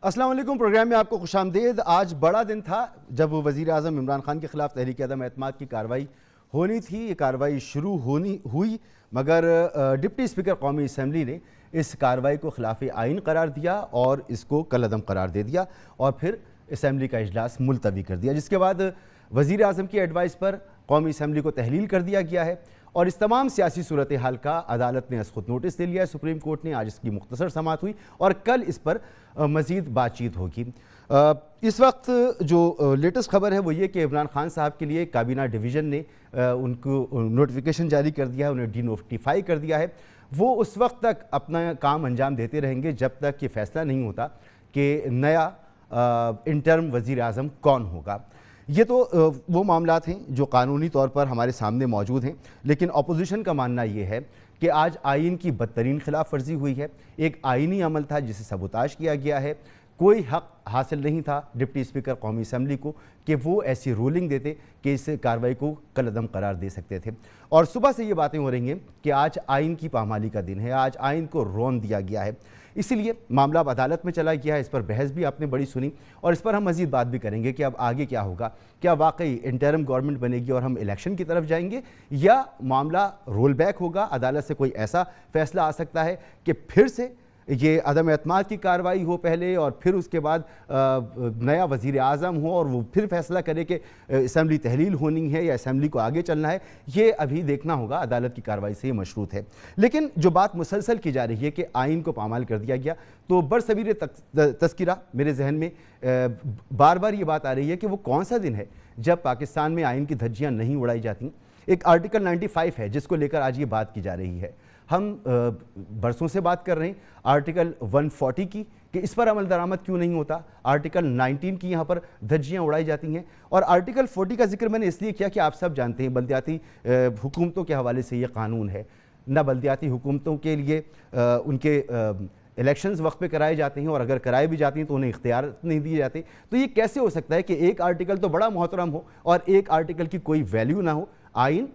السلام علیکم، پروگرام میں آپ کو خوش آمدید۔ آج بڑا دن تھا جب وزیر اعظم عمران خان کے خلاف تحریک عدم اعتماد کی کارروائی ہونی تھی۔ یہ کارروائی شروع ہوئی مگر ڈپٹی اسپیکر قومی اسمبلی نے اس کارروائی کو خلاف آئین قرار دیا اور اس کو کالعدم قرار دے دیا اور پھر اسمبلی کا اجلاس ملتوی کر دیا، جس کے بعد وزیر اعظم کی ایڈوائس پر قومی اسمبلی کو تحلیل کر دیا گیا ہے اور اس تمام سیاسی صورتحال کا عدالت نے از خود نوٹس دے لیا ہے۔ سپریم کورٹ نے آج اس کی مختصر سماعت ہوئی اور کل اس پر مزید بات چیت ہوگی۔ اس وقت جو لیٹسٹ خبر ہے وہ یہ کہ عمران خان صاحب کے لیے کابینہ ڈویژن نے ان کو نوٹیفیکیشن جاری کر دیا ہے، انہیں ڈی نوٹیفائی کر دیا ہے۔ وہ اس وقت تک اپنا کام انجام دیتے رہیں گے جب تک یہ فیصلہ نہیں ہوتا کہ نیا انٹرم وزیر اعظم کون ہوگا۔ یہ تو وہ معاملات ہیں جو قانونی طور پر ہمارے سامنے موجود ہیں، لیکن اپوزیشن کا ماننا یہ ہے کہ آج آئین کی بدترین خلاف ورزی ہوئی ہے۔ ایک آئینی عمل تھا جسے سبوتاژ کیا گیا ہے۔ کوئی حق حاصل نہیں تھا ڈپٹی اسپیکر قومی اسمبلی کو کہ وہ ایسی رولنگ دیتے کہ اس کارروائی کو کالعدم قرار دے سکتے تھے، اور صبح سے یہ باتیں ہو رہی ہیں کہ آج آئین کی پامالی کا دن ہے، آج آئین کو رون دیا گیا ہے۔ اسی لیے معاملہ اب عدالت میں چلا گیا ہے۔ اس پر بحث بھی آپ نے بڑی سنی اور اس پر ہم مزید بات بھی کریں گے کہ اب آگے کیا ہوگا۔ کیا واقعی انٹرم گورنمنٹ بنے گی اور ہم الیکشن کی طرف جائیں گے، یا معاملہ رول بیک ہوگا، عدالت سے کوئی ایسا فیصلہ آ سکتا ہے کہ پھر سے یہ عدم اعتماد کی کارروائی ہو پہلے اور پھر اس کے بعد نیا وزیر اعظم ہو اور وہ پھر فیصلہ کرے کہ اسمبلی تحلیل ہونی ہے یا اسمبلی کو آگے چلنا ہے۔ یہ ابھی دیکھنا ہوگا، عدالت کی کارروائی سے یہ مشروط ہے۔ لیکن جو بات مسلسل کی جا رہی ہے کہ آئین کو پامال کر دیا گیا، تو برصغیر تذکرہ میرے ذہن میں بار بار یہ بات آ رہی ہے کہ وہ کون سا دن ہے جب پاکستان میں آئین کی دھجیاں نہیں اڑائی جاتی۔ ایک آرٹیکل 95 ہے جس کو لے کر آج یہ بات کی جا رہی ہے۔ ہم برسوں سے بات کر رہے ہیں آرٹیکل 140 کی کہ اس پر عمل درآمد کیوں نہیں ہوتا، آرٹیکل 19 کی یہاں پر دھجیاں اڑائی جاتی ہیں، اور آرٹیکل 40 کا ذکر میں نے اس لیے کیا کہ آپ سب جانتے ہیں بلدیاتی حکومتوں کے حوالے سے یہ قانون ہے۔ نہ بلدیاتی حکومتوں کے لیے ان کے الیکشنز وقت پہ کرائے جاتے ہیں، اور اگر کرائے بھی جاتے ہیں تو انہیں اختیار نہیں دیے جاتے۔ تو یہ کیسے ہو سکتا ہے کہ ایک آرٹیکل تو بڑا محترم ہو اور ایک آرٹیکل کی کوئی ویلیو نہ ہو؟ آئین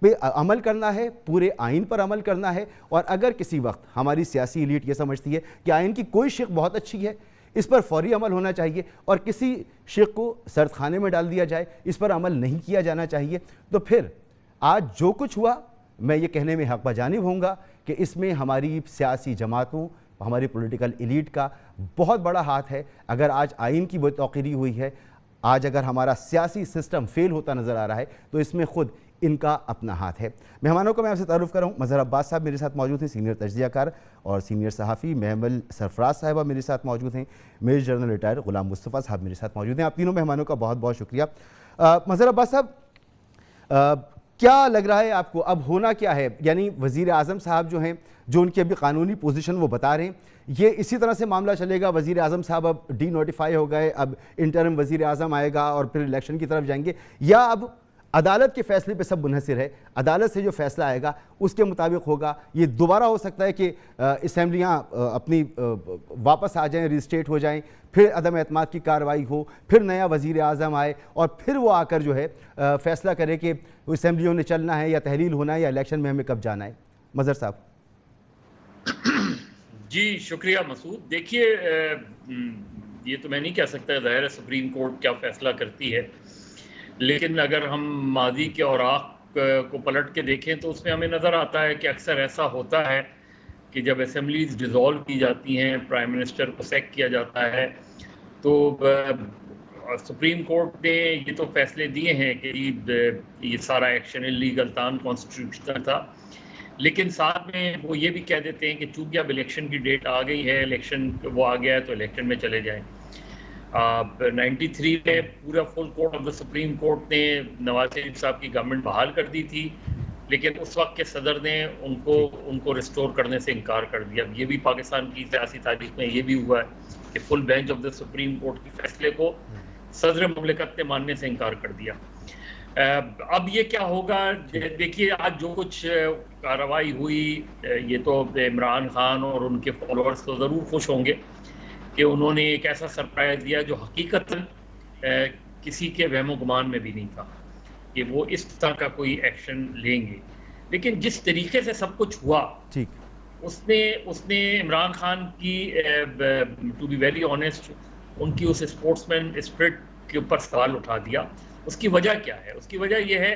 پہ عمل کرنا ہے، پورے آئین پر عمل کرنا ہے، اور اگر کسی وقت ہماری سیاسی ایلیٹ یہ سمجھتی ہے کہ آئین کی کوئی شق بہت اچھی ہے، اس پر فوری عمل ہونا چاہیے اور کسی شق کو سرد خانے میں ڈال دیا جائے، اس پر عمل نہیں کیا جانا چاہیے، تو پھر آج جو کچھ ہوا میں یہ کہنے میں حق بجانب ہوں گا کہ اس میں ہماری سیاسی جماعتوں، ہماری پولیٹیکل ایلیٹ کا بہت بڑا ہاتھ ہے۔ اگر آج آئین کی بے توقیری ہوئی ہے، آج اگر ہمارا سیاسی سسٹم فیل ہوتا نظر آ رہا ہے، تو اس میں خود ان کا اپنا ہاتھ ہے۔ مہمانوں کو میں آپ سے تعارف کروں۔ مظہر عباس صاحب میرے ساتھ موجود ہیں، سینئر تجزیہ کار اور سینئر صحافی۔ محمل سرفراز صاحبہ میرے ساتھ موجود ہیں۔ Major general retire Ghulam Mustafa صاحب میرے ساتھ موجود ہیں۔ آپ تینوں مہمانوں کا بہت بہت شکریہ۔ مظہر عباس صاحب، کیا لگ رہا ہے آپ کو اب ہونا کیا ہے؟ یعنی وزیر اعظم صاحب جو ہیں، جو ان کی ابھی قانونی پوزیشن وہ بتا رہے ہیں، یہ اسی طرح سے معاملہ چلے گا؟ وزیر اعظم صاحب اب ڈی نوٹیفائی ہو گئے، اب انٹرم وزیر اعظم آئے گا اور پھر الیکشن کی طرف جائیں گے، یا اب عدالت کے فیصلے پہ سب منحصر ہے، عدالت سے جو فیصلہ آئے گا اس کے مطابق ہوگا؟ یہ دوبارہ ہو سکتا ہے کہ اسمبلیاں اپنی واپس آ جائیں، ریسٹیٹ ہو جائیں، پھر عدم اعتماد کی کارروائی ہو، پھر نیا وزیر اعظم آئے اور پھر وہ آ کر جو ہے فیصلہ کرے کہ اسمبلیوں نے چلنا ہے یا تحلیل ہونا ہے یا الیکشن میں ہمیں کب جانا ہے؟ مظہر صاحب۔ جی شکریہ مسعود۔ دیکھیے، یہ تو میں نہیں کہہ سکتا ظاہر ہے سپریم کورٹ کیا فیصلہ کرتی ہے، لیکن اگر ہم ماضی کے اوراق کو پلٹ کے دیکھیں تو اس میں ہمیں نظر آتا ہے کہ اکثر ایسا ہوتا ہے کہ جب اسمبلیز ڈیزالو کی جاتی ہیں، پرائم منسٹر کو سیک کیا جاتا ہے، تو سپریم کورٹ نے یہ تو فیصلے دیے ہیں کہ یہ سارا ایکشن انلیگل تھا، ان کانسٹیٹیوشنل تھا، لیکن ساتھ میں وہ یہ بھی کہہ دیتے ہیں کہ چونکہ اب الیکشن کی ڈیٹ آ گئی ہے، الیکشن وہ آ گیا ہے تو الیکشن میں چلے جائیں۔ 93 میں پورا full court of the supreme court نے نواز شریف صاحب کی گورنمنٹ بحال کر دی تھی، لیکن اس وقت کے صدر نے ان کو ریسٹور کرنے سے انکار کر دیا۔ یہ بھی پاکستان کی سیاسی تاریخ میں یہ بھی ہوا ہے کہ full bench of the supreme court کے فیصلے کو صدر مملکت نے ماننے سے انکار کر دیا۔ اب یہ کیا ہوگا؟ دیکھیے آج جو کچھ کارروائی ہوئی، یہ تو عمران خان اور ان کے فالوورز تو ضرور خوش ہوں گے کہ انہوں نے ایک ایسا سرپرائز دیا جو حقیقتاً کسی کے وہم و گمان میں بھی نہیں تھا کہ وہ اس طرح کا کوئی ایکشن لیں گے، لیکن جس طریقے سے سب کچھ ہوا اس نے عمران خان کی ٹو بی ویری آنیسٹ ان کی اس اسپورٹس مین اسپرٹ کے اوپر سوال اٹھا دیا. اس کی وجہ کیا ہے؟ اس کی وجہ یہ ہے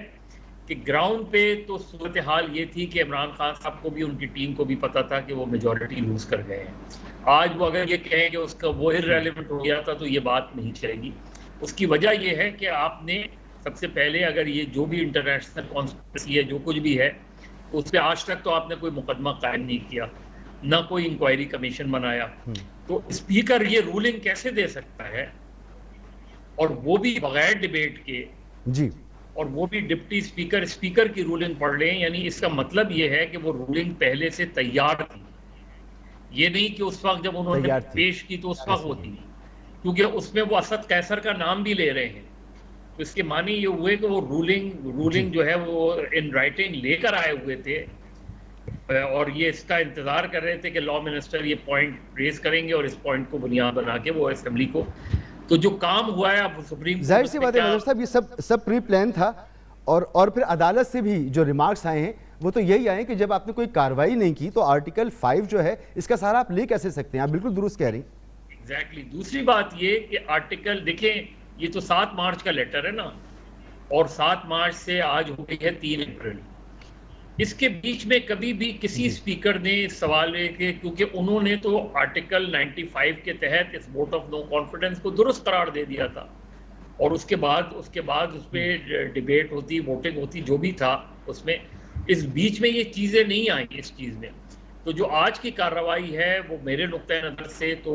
کہ گراؤنڈ پہ تو صورتحال یہ تھی کہ عمران خان صاحب کو بھی ان کی ٹیم کو بھی پتا تھا کہ وہ میجورٹی لوز کر گئے ہیں. آج وہ اگر یہ کہیں کہ اس کا وہ irrelevant ہو گیا تھا تو یہ بات نہیں چلے گی. اس کی وجہ یہ ہے کہ آپ نے سب سے پہلے اگر یہ جو بھی انٹرنیشنل کانسپریسی ہے جو کچھ بھی ہے اس پہ آج تک تو آپ نے کوئی مقدمہ قائم نہیں کیا, نہ کوئی انکوائری کمیشن بنایا. تو اسپیکر یہ رولنگ کیسے دے سکتا ہے, اور وہ بھی بغیر ڈیبیٹ کے جی, اور وہ بھی ڈپٹی اسپیکر کی رولنگ پڑھ لیں؟ یعنی اس کا مطلب یہ ہے کہ وہ رولنگ پہلے سے تیار تھی, یہ نہیں کہ اس وقت جب انہوں نے پیش کی تو اس وقت ہوتی, کیونکہ اس میں وہ اسد قیصر کا نام بھی لے رہے ہیں. تو اس کے معنی یہ ہوئے کہ وہ رولنگ جو ہے وہ ان رائٹنگ لے کر آئے ہوئے تھے, اور یہ اس کا انتظار کر رہے تھے کہ لا منسٹر یہ پوائنٹ ریز کریں گے اور اس پوائنٹ کو بنیاد بنا کے وہ اسمبلی کو. تو جو کام ہوا ہے اب سپریم ظاہر سی بات ہے مظہر صاحب یہ سب پری پلان تھا, اور پھر عدالت سے بھی جو ریمارکس آئے ہیں وہ تو یہی آئے ہیں کہ جب آپ نے کوئی کارروائی نہیں کی تو آرٹیکل 5 جو ہے اس کا سہارا آپ لے کیسے سکتے ہیں؟ آپ بالکل درست کہہ رہی ہیں. ایگزیکٹلی. دوسری بات یہ کہ آرٹیکل دیکھیں, یہ تو 7 مارچ کا لیٹر ہے نا, اور 7 مارچ سے آج ہو گئی ہے 3 اپریل. اس کے بیچ میں کبھی بھی کسی اسپیکر نے سوال ہے کہ کیونکہ انہوں نے تو آرٹیکل 95 کے تحت اس ووٹ آف نو کانفیڈنس کو درست قرار دے دیا تھا, اور اس کے بعد اس پہ ڈیبیٹ ہوتی, ووٹنگ ہوتی, جو بھی تھا اس میں. اس بیچ میں یہ چیزیں نہیں آئیں اس چیز میں. تو جو آج کی کارروائی ہے وہ میرے نقطۂ نظر سے تو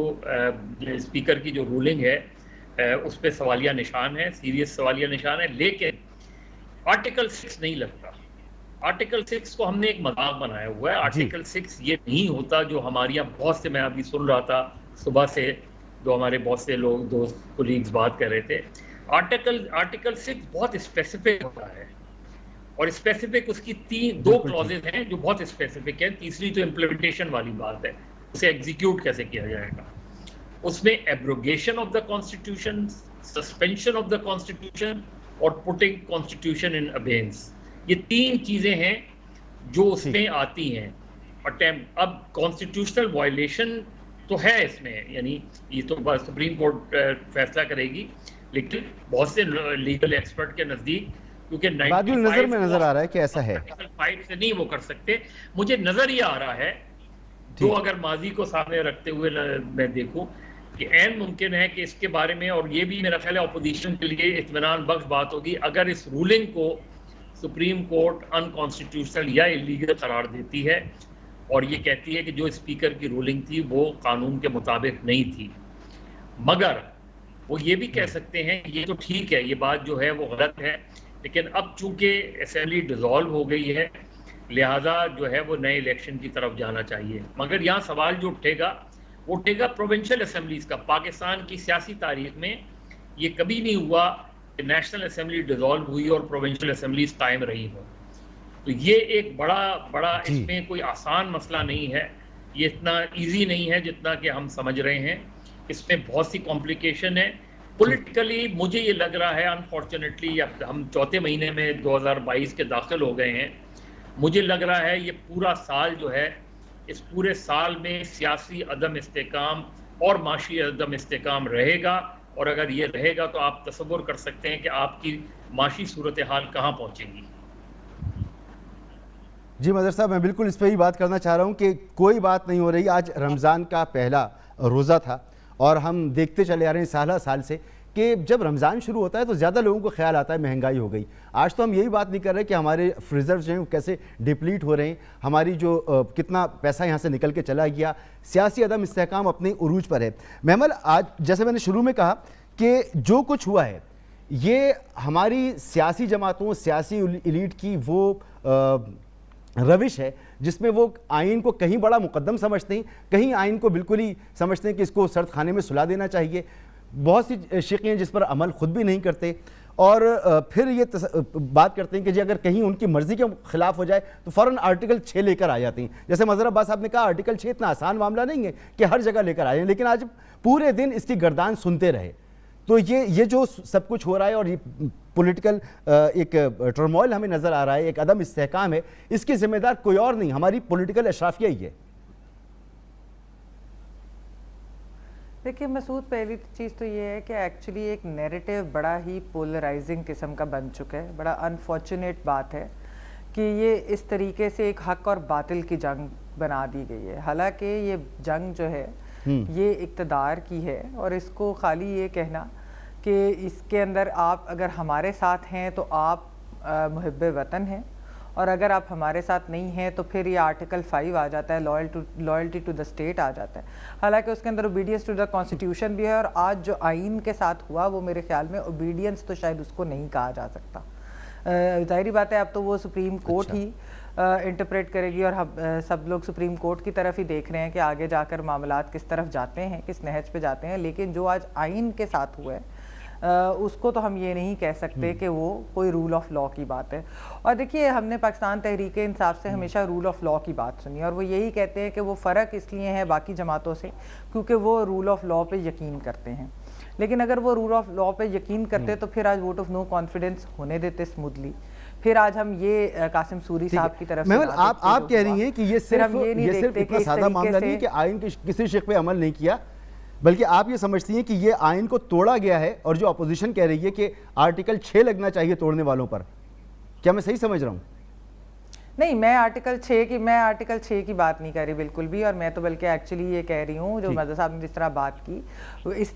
اسپیکر کی جو رولنگ ہے اس پہ سوالیہ نشان ہے, سیریس سوالیہ نشان ہے. لیکن آرٹیکل 6 نہیں لگتا. آرٹیکل 6 کو ہم نے ایک مذاق بنایا ہوا ہے. آرٹیکل 6 یہ نہیں ہوتا جو ہمارے یہاں بہت سے, میں ابھی سن رہا تھا صبح سے جو ہمارے بہت سے لوگ دوست کولیگز بات کر رہے تھے. آرٹیکل 6 بہت اسپیسیفک ہوتا ہے, اور اسپیسیفک اس کی 2 کلوزز ہیں جو بہت اسپیسیفک ہیں. تیسری تو امپلیمنٹیشن والی بات ہے, اسے ایگزیکیوٹ کیسے کیا جائے گا. اس میں abrogation of the constitution, suspension of the constitution, اور پٹنگ کانسٹیٹیوشن ان ابینس, یہ 3 چیزیں ہیں جو اس میں آتی ہیں. اب کانسٹیٹیوشنل وائلیشن تو ہے اس میں, یعنی یہ تو سپریم کورٹ فیصلہ کرے گی, لیکن بہت سے لیگل ایکسپرٹ کے نزدیک کیونکہ بادی النظر میں نظر آ رہا ہے کہ ایسا ہے, 5 سے نہیں وہ کر سکتے. مجھے نظر یہ آ رہا ہے جو اگر ماضی کو سامنے رکھتے ہوئے میں دیکھوں کہ عین ممکن ہے کہ اس کے بارے میں, اور یہ بھی میرا خیال ہے اپوزیشن کے لیے اطمینان بخش بات ہوگی, اگر اس رولنگ کو سپریم کورٹ انکانسٹیٹیوشنل یا انلیگل قرار دیتی ہے اور یہ کہتی ہے کہ جو اسپیکر کی رولنگ تھی وہ قانون کے مطابق نہیں تھی, مگر وہ یہ بھی کہہ سکتے ہیں یہ تو ٹھیک ہے, یہ بات جو ہے وہ غلط ہے, لیکن اب چونکہ اسمبلی ڈیزالو ہو گئی ہے لہٰذا جو ہے وہ نئے الیکشن کی طرف جانا چاہیے. مگر یہاں سوال جو اٹھے گا وہ اٹھے گا پروونشل اسمبلیز کا. پاکستان کی سیاسی تاریخ میں یہ کبھی نہیں ہوا کہ نیشنل اسمبلی ڈیزالو ہوئی اور پروونشل اسمبلیز قائم رہی ہوں. تو یہ ایک بڑا اس میں کوئی آسان مسئلہ نہیں ہے, یہ اتنا ایزی نہیں ہے جتنا کہ ہم سمجھ رہے ہیں. اس میں بہت سی کمپلیکیشن ہے. پولیٹیکلی مجھے یہ لگ رہا ہے انفارچونیٹلی, اب ہم 4 مہینے میں 2022 کے داخل ہو گئے ہیں, مجھے لگ رہا ہے یہ پورا سال جو ہے, اس پورے سال میں سیاسی عدم استحکام اور معاشی عدم استحکام رہے گا, اور اگر یہ رہے گا تو آپ تصور کر سکتے ہیں کہ آپ کی معاشی صورتحال کہاں پہنچے گی. جی مظہر صاحب, میں بالکل اس پہ ہی بات کرنا چاہ رہا ہوں کہ کوئی بات نہیں ہو رہی. آج رمضان کا پہلا روزہ تھا اور ہم دیکھتے چلے آ رہے ہیں سال سے کہ جب رمضان شروع ہوتا ہے تو زیادہ لوگوں کو خیال آتا ہے مہنگائی ہو گئی. آج تو ہم یہی بات نہیں کر رہے کہ ہمارے فریزرز جو ہیں وہ کیسے ڈپلیٹ ہو رہے ہیں, ہماری جو کتنا پیسہ یہاں سے نکل کے چلا گیا. سیاسی عدم استحکام اپنے عروج پر ہے. محمل, آج جیسے میں نے شروع میں کہا کہ جو کچھ ہوا ہے یہ ہماری سیاسی جماعتوں, سیاسی ایلیٹ کی وہ روش ہے جس میں وہ آئین کو کہیں بڑا مقدم سمجھتے ہیں, کہیں آئین کو بالکل ہی سمجھتے ہیں کہ اس کو سرد خانے میں سلا دینا چاہیے. بہت سی شقیں ہیں جس پر عمل خود بھی نہیں کرتے, اور پھر یہ بات کرتے ہیں کہ جی اگر کہیں ان کی مرضی کے خلاف ہو جائے تو فوراً آرٹیکل 6 لے کر آ جاتے ہیں. جیسے مظہر عباس صاحب نے کہا آرٹیکل 6 اتنا آسان معاملہ نہیں ہے کہ ہر جگہ لے کر آئے ہیں, لیکن آج پورے دن اس کی گردان سنتے رہے. تو یہ جو سب کچھ ہو رہا ہے اور یہ پولیٹیکل ایک ٹرموائل ہمیں نظر آ رہا ہے, ایک عدم استحکام ہے, اس کی ذمہ دار کوئی اور نہیں, ہماری پولیٹیکل اشرافیہ ہی ہے. دیکھیے مسعود، پہلی چیز تو یہ ہے کہ ایکچولی ایک نیریٹیو بڑا ہی پولرائزنگ قسم کا بن چکا ہے. بڑا انفارچونیٹ بات ہے کہ یہ اس طریقے سے ایک حق اور باطل کی جنگ بنا دی گئی ہے. حالانکہ یہ جنگ جو ہے یہ اقتدار کی ہے، اور اس کو خالی یہ کہنا کہ اس کے اندر آپ اگر ہمارے ساتھ ہیں تو آپ محب وطن ہیں، اور اگر آپ ہمارے ساتھ نہیں ہیں تو پھر یہ آرٹیکل 5 آ جاتا ہے، لائلٹی ٹو دا اسٹیٹ آ جاتا ہے. حالانکہ اس کے اندر اوبیڈینس ٹو دا کانسٹیٹیوشن بھی ہے، اور آج جو آئین کے ساتھ ہوا وہ میرے خیال میں اوبیڈینس تو شاید اس کو نہیں کہا جا سکتا. ظاہری بات ہے اب تو وہ سپریم کورٹ ہی انٹرپریٹ کرے گی، اور سب لوگ سپریم کورٹ کی طرف ہی دیکھ رہے ہیں کہ آگے جا کر معاملات کس طرف جاتے ہیں، کس نہج پہ جاتے ہیں. لیکن جو آج آئین کے ساتھ ہوا ہے اس کو تو ہم یہ نہیں کہہ سکتے کہ وہ کوئی رول آف لاء کی بات ہے. اور دیکھیے ہم نے پاکستان تحریک انصاف سے ہمیشہ رول آف لاء کی بات سنی، اور وہ یہی کہتے ہیں کہ وہ فرق اس لیے ہے باقی جماعتوں سے کیونکہ وہ رول آف لاء پہ یقین کرتے ہیں. لیکن اگر وہ رول آف لاء پہ یقین کرتے تو پھر آج ووٹ آف نو کانفیڈنس ہونے دیتے اسموتھلی. پھر آج ہم یہ قاسم سوری صاحب کی طرف سے آپ کہہ رہی ہیں کہ یہ صرف اتنا سادہ معاملہ نہیں کہ آئین کے کسی شق پہ عمل نہیں کیا، بلکہ آپ یہ سمجھتی ہیں کہ یہ آئین کو توڑا گیا ہے، اور جو اپوزیشن کہہ رہی ہے کہ آرٹیکل 6 لگنا چاہیے توڑنے والوں پر. کیا میں صحیح سمجھ رہا ہوں؟ نہیں، میں آرٹیکل 6 کی بات نہیں کر رہی بالکل بھی. اور میں تو بلکہ ایکچولی یہ کہہ رہی ہوں جو مرزا صاحب نے جس طرح بات کی، اس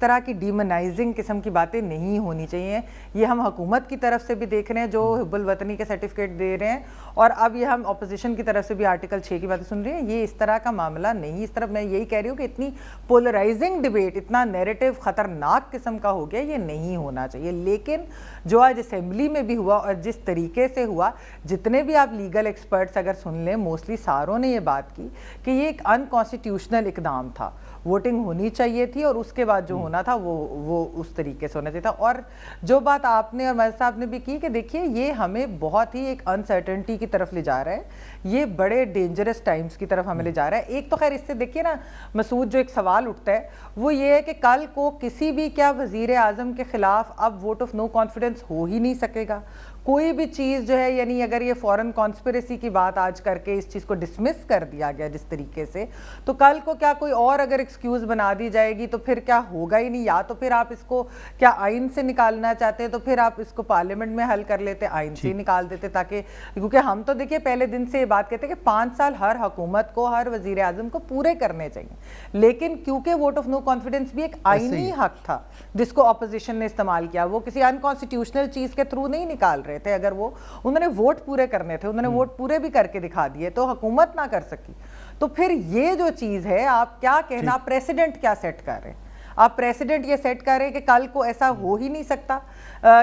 طرح کی ڈیمونائزنگ قسم کی باتیں نہیں ہونی چاہیے. یہ ہم حکومت کی طرف سے بھی دیکھ رہے ہیں جو حب الوطنی کے سرٹیفکیٹ دے رہے ہیں، اور اب یہ ہم اپوزیشن کی طرف سے بھی آرٹیکل 6 کی باتیں سن رہے ہیں. یہ اس طرح کا معاملہ نہیں. اس طرح میں یہی کہہ رہی ہوں کہ اتنی پولرائزنگ ڈبیٹ، اتنا نیریٹو خطرناک قسم کا ہو گیا، یہ نہیں ہونا چاہیے. لیکن جو آج اسمبلی میں بھی ہوا اور جس طریقے سے ہوا، جتنے بھی آپ لیگل ایکسپرٹس اگر سن لیں موسٹلی ساروں نے یہ بات کی کہ یہ ایک ان کانسٹیٹیوشنل اقدام تھا. ووٹنگ ہونی چاہیے تھی اور اس کے بعد جو ہونا تھا وہ اس طریقے سے ہونا چاہیے تھا. اور جو بات آپ نے اور مرزا صاحب نے بھی کی کہ دیکھیے یہ ہمیں بہت ہی ایک انسرٹنٹی کی طرف لے جا رہا ہے، یہ بڑے ڈینجرس ٹائمز کی طرف ہمیں لے جا رہا ہے. ایک تو خیر اس سے دیکھیے نا مسعود، جو ایک سوال اٹھتا ہے وہ یہ ہے کہ کل کو کسی بھی کیا وزیر اعظم کے خلاف اب ووٹ آف نو کانفیڈنس ہو ہی نہیں سکے گا. کوئی بھی چیز جو ہے، یعنی اگر یہ فورن کانسپریسی کی بات آج کر کے اس چیز کو ڈسمس کر دیا گیا جس طریقے سے، تو کل کو کیا کوئی اور اگر ایکسکیوز بنا دی جائے گی تو پھر کیا ہوگا ہی نہیں. یا تو پھر آپ اس کو کیا آئین سے نکالنا چاہتے ہیں تو پھر آپ اس کو پارلیمنٹ میں حل کر لیتے، آئین سے نکال دیتے. تاکہ کیونکہ ہم تو دیکھیے پہلے دن سے یہ بات کہتے ہیں کہ 5 سال ہر حکومت کو، ہر وزیر اعظم کو پورے کرنے چاہیے. لیکن کیونکہ ووٹ آف نو کانفیڈنس بھی ایک آئینی حق تھا جس کو اپوزیشن نے استعمال کیا، وہ کسی ان کانسٹیٹیوشنل چیز کے تھرو نہیں نکال رہے تھے. اگر وہ انہوں نے ووٹ پورے کرنے تھے، انہوں نے ووٹ پورے بھی کر کے دکھا دیے تو حکومت نہ کر سکی. تو پھر یہ جو چیز ہے، آپ کیا کہنا، آپ پریسیڈنٹ کیا سیٹ کر رہے ہیں؟ آپ پریسیڈنٹ یہ سیٹ کر رہے ہیں کہ کل کو ایسا ہو ہی نہیں سکتا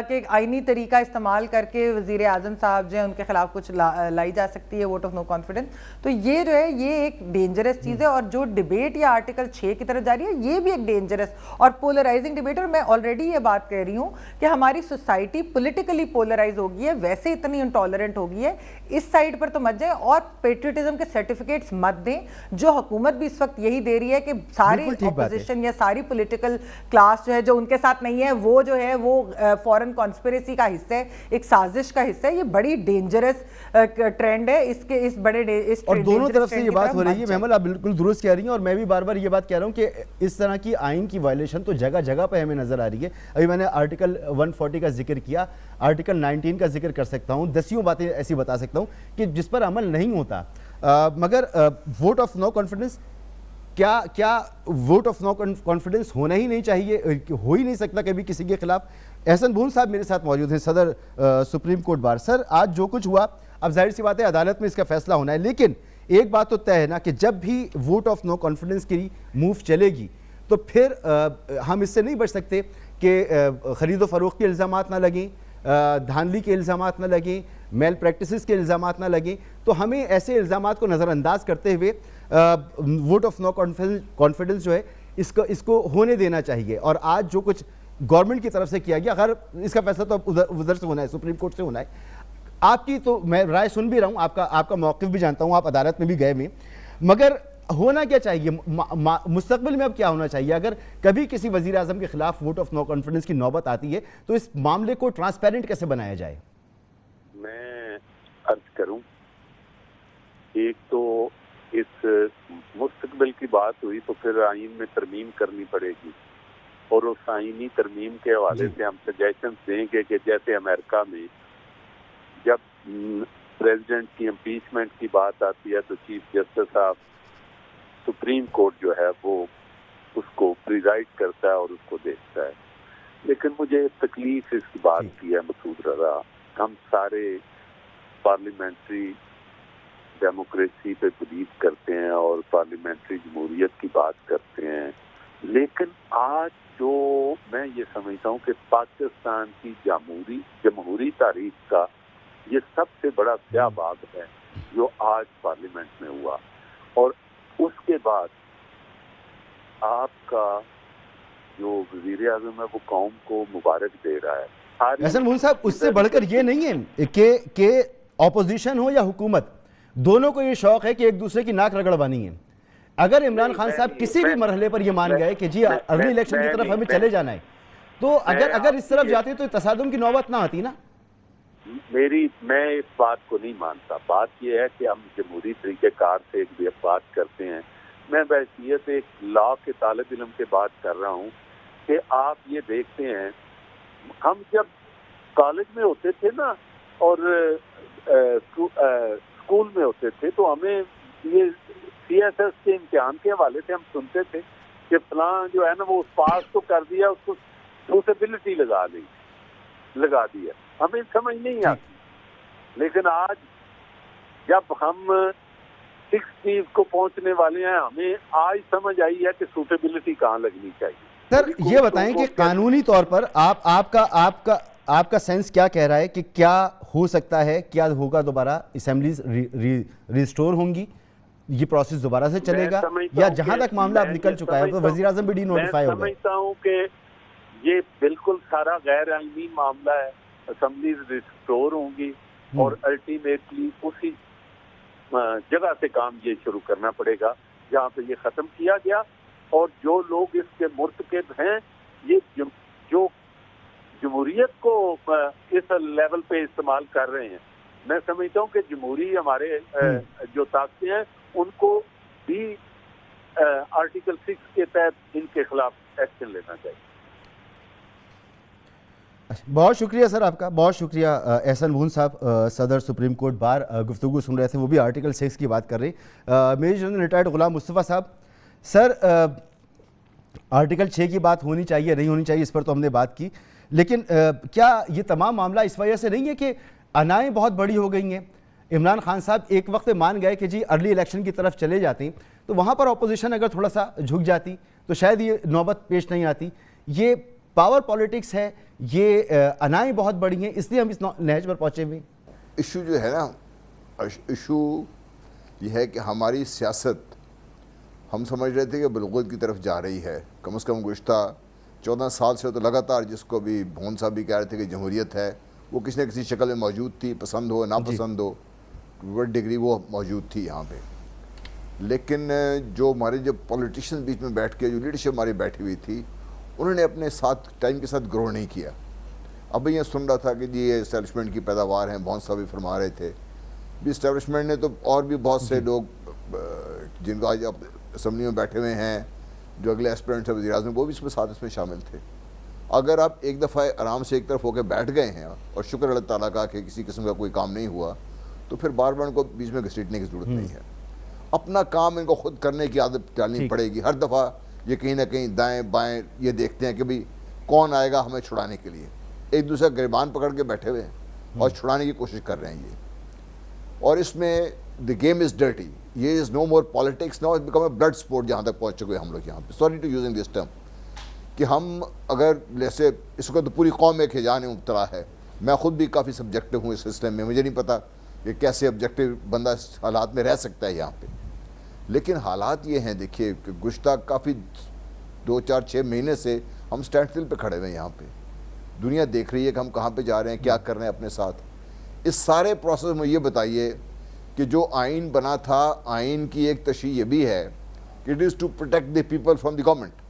کہ آئینی طریقہ استعمال کر کے وزیر اعظم صاحب جو ہیں ان کے خلاف کچھ لائی جا سکتی ہے ووٹ آف نو کانفیڈنس. تو یہ جو ہے یہ ایک ڈینجرس چیز ہے. اور جو ڈبیٹ یا آرٹیکل 6 کی طرف جا رہی ہے یہ بھی ایک ڈینجرس اور پولرائزنگ ڈبیٹ. اور میں آلریڈی یہ بات کہہ رہی ہوں کہ ہماری سوسائٹی پولیٹیکلی پولرائز ہو گئی ہے، ویسے اتنی انٹالرنٹ ہو گئی ہے. اس سائڈ پر تو مت جائیں اور پیٹریوٹزم کے سرٹیفکیٹس مت دیں، جو حکومت بھی اس وقت یہی دے رہی ہے کہ ساری اپوزیشن یا ساری پولیٹیکل کلاس جو ہے جو ان کے ساتھ نہیں ہے وہ جو ہے وہ فورن کانسپریسی کا حصہ ہے، ایک سازش کا حصہ ہے. یہ بڑی ڈینجرس ٹرینڈ ہے. اس بڑے اور دونوں طرف سے یہ بات ہو رہی ہے. محمد آپ بالکل درست کہہ رہی ہیں، اور میں بھی بار بار یہ بات کہہ رہا ہوں کہ اس طرح کی آئین کی وائلیشن تو جگہ جگہ پہ ہمیں نظر آ رہی ہے. ابھی میں نے آرٹیکل 140 کا ذکر کیا، آرٹیکل 19 کا ذکر کر سکتا ہوں، دسیوں باتیں ایسی بتا سکتا ہوں کہ جس پر عمل نہیں ہوتا. مگر ووٹ آف نو کانفیڈنس، کیا ووٹ آف نو کانفیڈنس ہونا ہی نہیں چاہیے، ہو ہی نہیں سکتا کبھی کسی کے خلاف؟ احسن بھون صاحب میرے ساتھ موجود ہیں، صدر سپریم کورٹ بار. سر، آج جو کچھ ہوا اب ظاہر سی بات ہے عدالت میں اس کا فیصلہ ہونا ہے، لیکن ایک بات تو طے ہے نا کہ جب بھی ووٹ آف نو کانفیڈنس کی موو چلے گی تو پھر ہم اس سے نہیں بچ سکتے کہ خرید و فروخت کے الزامات نہ لگیں، دھاندلی کے الزامات نہ لگیں، میل پریکٹسز کے الزامات نہ لگیں. تو ہمیں ایسے الزامات کو نظر انداز کرتے ہوئے ووٹ آف نو کانفیڈنس جو ہے اس کو ہونے دینا چاہیے. اور آج جو کچھ گورنمنٹ کی طرف سے کیا گیا، اگر اس کا فیصلہ تو ادھر سے ہونا ہے، سپریم کورٹ سے ہونا ہے. آپ کی تو میں رائے سن بھی رہا ہوں، آپ کا موقف بھی جانتا ہوں، آپ عدالت میں بھی گئے ہوئے، مگر ہونا کیا چاہیے مستقبل میں؟ اب کیا ہونا چاہیے اگر کبھی کسی وزیر اعظم کے خلاف ووٹ آف نو کانفیڈنس کی نوبت آتی ہے تو اس معاملے کو ٹرانسپیرنٹ کیسے بنایا جائے؟ میں عرض کروں، ایک تو اس مستقبل کی بات ہوئی تو پھر آئین میں ترمیم کرنی پڑے گی، اور اس آئینی ترمیم کے حوالے سے ہم سجیشنز دیں گے کہ جیسے امریکہ میں جب پریزیڈنٹ کی امپیچمنٹ کی بات آتی ہے تو chief justice of supreme court جو ہے وہ اس کو پریزائڈ کرتا ہے اور اس کو دیکھتا ہے. لیکن مجھے تکلیف اس بات کی ہے مسعود رضا، ہم سارے پارلیمنٹری ڈیموکریسی پہ بلیو کرتے ہیں اور پارلیمنٹری جمہوریت کی بات کرتے ہیں، لیکن آج جو میں یہ سمجھتا ہوں کہ پاکستان کی جمہوری تاریخ کا یہ سب سے بڑا سیاہ باغ ہے جو آج پارلیمنٹ میں ہوا. اور اس کے بعد آپ کا جو وزیر اعظم ہے وہ قوم کو مبارک دے رہا ہے. احسن مون صاحب، اس سے بڑھ کر یہ نہیں ہے کہ اپوزیشن ہو یا حکومت، دونوں کو یہ شوق ہے کہ ایک دوسرے کی ناک رگڑوانی ہے. اگر عمران خان صاحب کسی بھی مرحلے پر یہ مان گئے کہ جی ارلی الیکشن کی طرف ہمیں چلے جانا ہے، تو اگر اس طرف جاتے تو تصادم کی نوبت نہ آتی نا. میں اس بات کو نہیں مانتا. بات یہ ہے کہ ہم جمہوری طریقہ کار سے ایک بات کرتے ہیں. میں بحیثیت ایک لا کے طالب علم کے بات کر رہا ہوں کہ آپ یہ دیکھتے ہیں ہم جب کالج میں ہوتے تھے نا اور اسکول میں ہوتے تھے تو ہمیں یہ سی ایس ایس کے امتحان کے حوالے سے ہم سنتے تھے کہ فلاں جو ہے نا وہ پاس تو کر دیا، اس کو سوٹیبلٹی لگا دی ہے. ہمیں سمجھ نہیں آتی. لیکن آج جب ہم 60 کو پہنچنے والے ہیں ہمیں آج سمجھ آئی ہے کہ سوٹیبلٹی کہاں لگنی چاہیے. سر یہ بتائیں کہ قانونی طور پر آپ کا سینس کیا کہہ رہا ہے کہ کیا ہو سکتا ہے، کیا ہوگا؟ دوبارہ اسمبلیز ریسٹور ہوں گی، یہ پروسیس دوبارہ سے چلے گا، یا جہاں تک معاملہ اب نکل چکا ہے تو وزیر اعظم بھی ڈی نوٹیفائی ہوگا؟ میں سمجھتا ہوں کہ یہ بالکل سارا غیر آئینی معاملہ ہے. اسمبلیز ریسٹور ہوں گی اور الٹیمیٹلی اسی جگہ سے کام یہ شروع کرنا پڑے گا جہاں پہ یہ ختم کیا گیا. اور جو لوگ اس کے مرتکب ہیں، یہ جو جمہوریت کو اس لیول پہ استعمال کر رہے ہیں، میں سمجھتا ہوں کہ جمہوری ہمارے جو طاقتیں ہیں ان کو بھی آرٹیکل 6 کے تحت ان کے خلاف ایکشن لینا چاہیے. بہت شکریہ سر آپ کا، بہت شکریہ. احسن مون صاحب صدر سپریم کورٹ بار گفتگو سن رہے تھے، وہ بھی آرٹیکل 6 کی بات کر رہے. Major general retired Ghulam Mustafa صاحب، سر آرٹیکل 6 کی بات ہونی چاہیے نہیں ہونی چاہیے اس پر تو ہم نے بات کی، لیکن کیا یہ تمام معاملہ اس وجہ سے نہیں ہے کہ انائیں بہت بڑی ہو گئی ہیں؟ عمران خان صاحب ایک وقت مان گئے کہ جی ارلی الیکشن کی طرف چلے جاتے ہیں، تو وہاں پر اپوزیشن اگر تھوڑا سا جھک جاتی تو شاید یہ نوبت پیش نہیں آتی. یہ پاور پالیٹکس ہے، یہ انائیں بہت بڑی ہیں، اس لیے ہم اس نہج پر پہنچے ہوئے. ایشو جو ہے نا، ایشو یہ ہے کہ ہماری سیاست ہم سمجھ رہے تھے کہ بلغت کی طرف جا رہی ہے. کم از کم گزشتہ 14 سال سے تو لگاتار، جس کو بھی بھون صاحب بھی کہہ رہے تھے کہ جمہوریت ہے، وہ کسی نہ کسی شکل میں موجود تھی، پسند ہو ناپسند ہو، بڑی ڈگری وہ موجود تھی یہاں پہ. لیکن جو ہمارے جو پولیٹیشین بیچ میں بیٹھ کے جو لیڈرشپ ہماری بیٹھی ہوئی تھی، انہوں نے اپنے ساتھ ٹائم کے ساتھ گرو نہیں کیا. اب یہ سن رہا تھا کہ جی یہ اسٹیبلشمنٹ کی پیداوار ہیں، بہت صاحب بھی فرما رہے تھے بھی اسٹیبلشمنٹ نے تو، اور بھی بہت سے لوگ جن کو آج اسمبلی میں بیٹھے ہوئے ہیں جو اگلے ایسپیرنٹس ہیں وزیر اعظم، وہ بھی اس میں شامل تھے. اگر آپ ایک دفعہ آرام سے ایک طرف ہو کے بیٹھ گئے ہیں اور شکر اللہ تعالیٰ کا کہ کسی قسم کا کوئی کام نہیں ہوا، تو پھر بار بار ان کو بیچ میں گھسیٹنے کی ضرورت نہیں ہے. اپنا کام ان کو خود کرنے کی عادت ڈالنی پڑے گی. ہر دفعہ یہ کہیں نہ کہیں دائیں بائیں یہ دیکھتے ہیں کہ بھئی کون آئے گا ہمیں چھڑانے کے لیے. ایک دوسرے گریبان پکڑ کے بیٹھے ہوئے ہیں اور چھڑانے کی کوشش کر رہے ہیں یہ. اور اس میں دی گیم از ڈرٹی. یہ is no more politics, now it become a blood sport جہاں تک پہنچ چکے ہم لوگ یہاں پہ. Sorry to using this term کہ ہم اگر جیسے اس کو تو پوری قوم ایک ہجان میں مبتلا ہے. میں خود بھی کافی سبجیکٹو ہوں اس سسٹم میں، مجھے نہیں پتا کہ کیسے آبجیکٹو بندہ اس حالات میں رہ سکتا ہے یہاں پہ. لیکن حالات یہ ہیں دیکھیے کہ گزشتہ کافی 2-4-6 مہینے سے ہم اسٹینڈ اسٹل پہ کھڑے ہوئے ہیں یہاں پہ. دنیا دیکھ رہی ہے کہ ہم کہاں پہ جا رہے ہیں، کیا کر رہے ہیں اپنے ساتھ. اس سارے پروسیس میں یہ بتائیے کہ جو آئین بنا تھا، آئین کی ایک تشریح یہ بھی ہے کہ it is to protect the people from the government.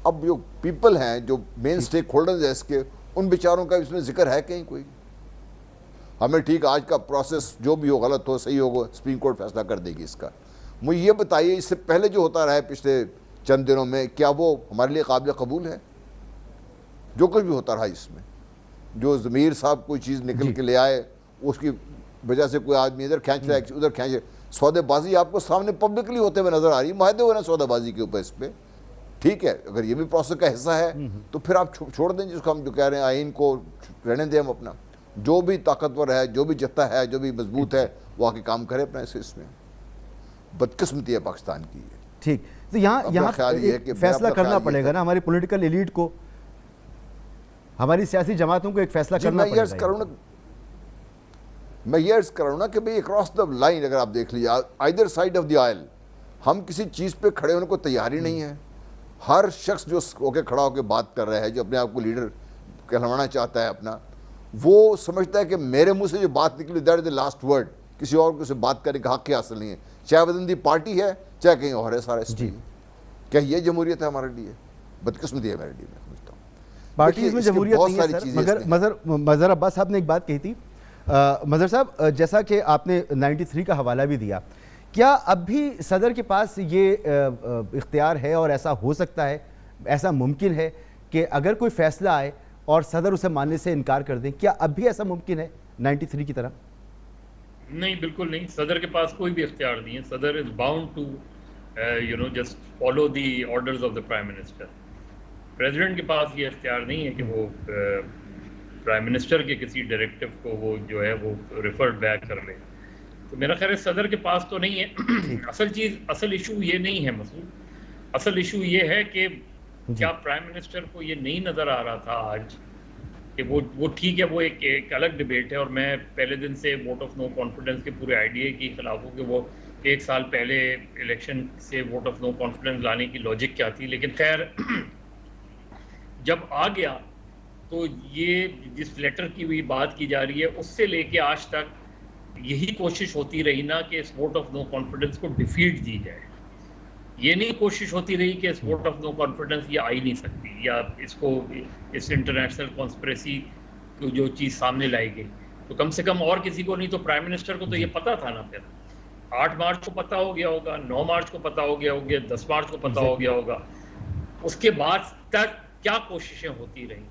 اب جو پیپل ہیں، جو مین اسٹیک ہولڈرز ہیں اس کے، ان بیچاروں کا اس میں ذکر ہے کہیں کوئی؟ ہمیں ٹھیک آج کا پروسیس جو بھی ہو غلط ہو صحیح ہو سپریم کورٹ فیصلہ کر دے گی اس کا. مجھے یہ بتائیے اس سے پہلے جو ہوتا رہا ہے پچھلے چند دنوں میں کیا وہ ہمارے لیے قابل قبول ہے؟ جو کچھ بھی ہوتا رہا اس میں, جو ضمیر صاحب کوئی چیز نکل کے لے آئے اس کی وجہ سے کوئی آدمی ادھر کھینچ رہا ہے ادھر کھینچ رہا ہے, سودے بازی آپ کو سامنے پبلکلی ہوتے ہوئے نظر آ رہی ہے, معاہدے ہوئے نا سودہ بازی کے اوپر اس پہ. ٹھیک ہے, اگر یہ بھی پروسیس کا حصہ ہے تو پھر آپ چھوڑ دیں جس کو ہم جو کہہ رہے ہیں آئین کو رہنے دیں, ہم اپنا جو بھی طاقتور ہے جو بھی جتا ہے جو بھی مضبوط ہے وہ آ کے کام کرے اپنا اس میں. بدقسمتی ہے پاکستان کی. ٹھیک, تو یہاں فیصلہ کرنا پڑے گا نا ہماری پولیٹیکل ایلیٹ کو, ہماری سیاسی جماعتوں کو ایک فیصلہ کرنا پڑے گا. میں یہ عرض کر رہا ہوں نا کہ بھئی اکراس دا لائن اگر آپ دیکھ لیجیے either side of the oil ہم کسی چیز پہ کھڑے ہونے کو تیار ہی نہیں ہے. ہر شخص جو ہو کے کھڑا ہو کے بات کر رہا ہے, جو اپنے آپ کو لیڈر کہلوانا چاہتا ہے اپنا, وہ سمجھتا ہے کہ میرے منہ سے جو بات نکلی that is the last word, کسی اور کو اسے بات کرنے کا حق ہی حاصل نہیں ہے, چاہے ودن دی پارٹی ہے چاہے کہیں اور ہے سارا اس میں. کیا یہ جمہوریت ہے ہمارے لیے؟ بدقسمتی ہے ہمارے لیے. میں سمجھتا ہوں پارٹیز میں جمہوریت نہیں ہے سر, مگر مظہر عباس صاحب نے ایک بات کہی تھی. مظہر صاحب, جیسا کہ آپ نے 93 کا حوالہ بھی دیا, کیا اب بھی صدر کے پاس یہ اختیار ہے اور ایسا ہو سکتا ہے, ایسا ممکن ہے کہ اگر کوئی فیصلہ آئے اور صدر اسے ماننے سے انکار کر دیں, کیا اب بھی ایسا ممکن ہے 93 کی طرح؟ نہیں, بالکل نہیں. صدر کے پاس کوئی بھی اختیار نہیں ہے. صدر is bound to just follow the orders of the prime minister. President کے پاس یہ اختیار نہیں ہے کہ وہ پرائم منسٹر کے کسی ڈائریکٹو کو وہ جو ہے وہ ریفرڈ بیک کر لے. تو میرا خیال ہے صدر کے پاس تو نہیں ہے. اصل ایشو یہ نہیں ہے مسعود, اصل ایشو یہ ہے کہ کیا پرائم منسٹر کو یہ نہیں نظر آ رہا تھا آج کہ وہ ٹھیک ہے, وہ ایک الگ ڈبیٹ ہے, اور میں پہلے دن سے ووٹ آف نو کانفیڈنس کے پورے آئیڈیا کے خلاف ہوں کہ وہ ایک سال پہلے الیکشن سے ووٹ آف نو کانفیڈنس لانے کی لاجک کیا تھی. لیکن خیر جب آ گیا تو یہ جس لیٹر کی ہوئی بات کی جا رہی ہے اس سے لے کے آج تک یہی کوشش ہوتی رہی نا کہ اس ووٹ آف نو کانفیڈنس کو ڈیفیٹ دی جائے. یہ نہیں کوشش ہوتی رہی کہ اس ووٹ آف نو کانفیڈنس یہ آ ہی نہیں سکتی, یا اس کو اس انٹرنیشنل کانسپریسی کو جو چیز سامنے لائی گئی. تو کم سے کم اور کسی کو نہیں تو پرائم منسٹر کو تو یہ پتا تھا نا. پھر 8 مارچ کو پتا ہو گیا ہوگا, 9 مارچ کو پتا ہو گیا ہوگا, 10 مارچ کو پتا ہو گیا ہوگا. اس کے بعد تک کیا کوششیں ہوتی رہی,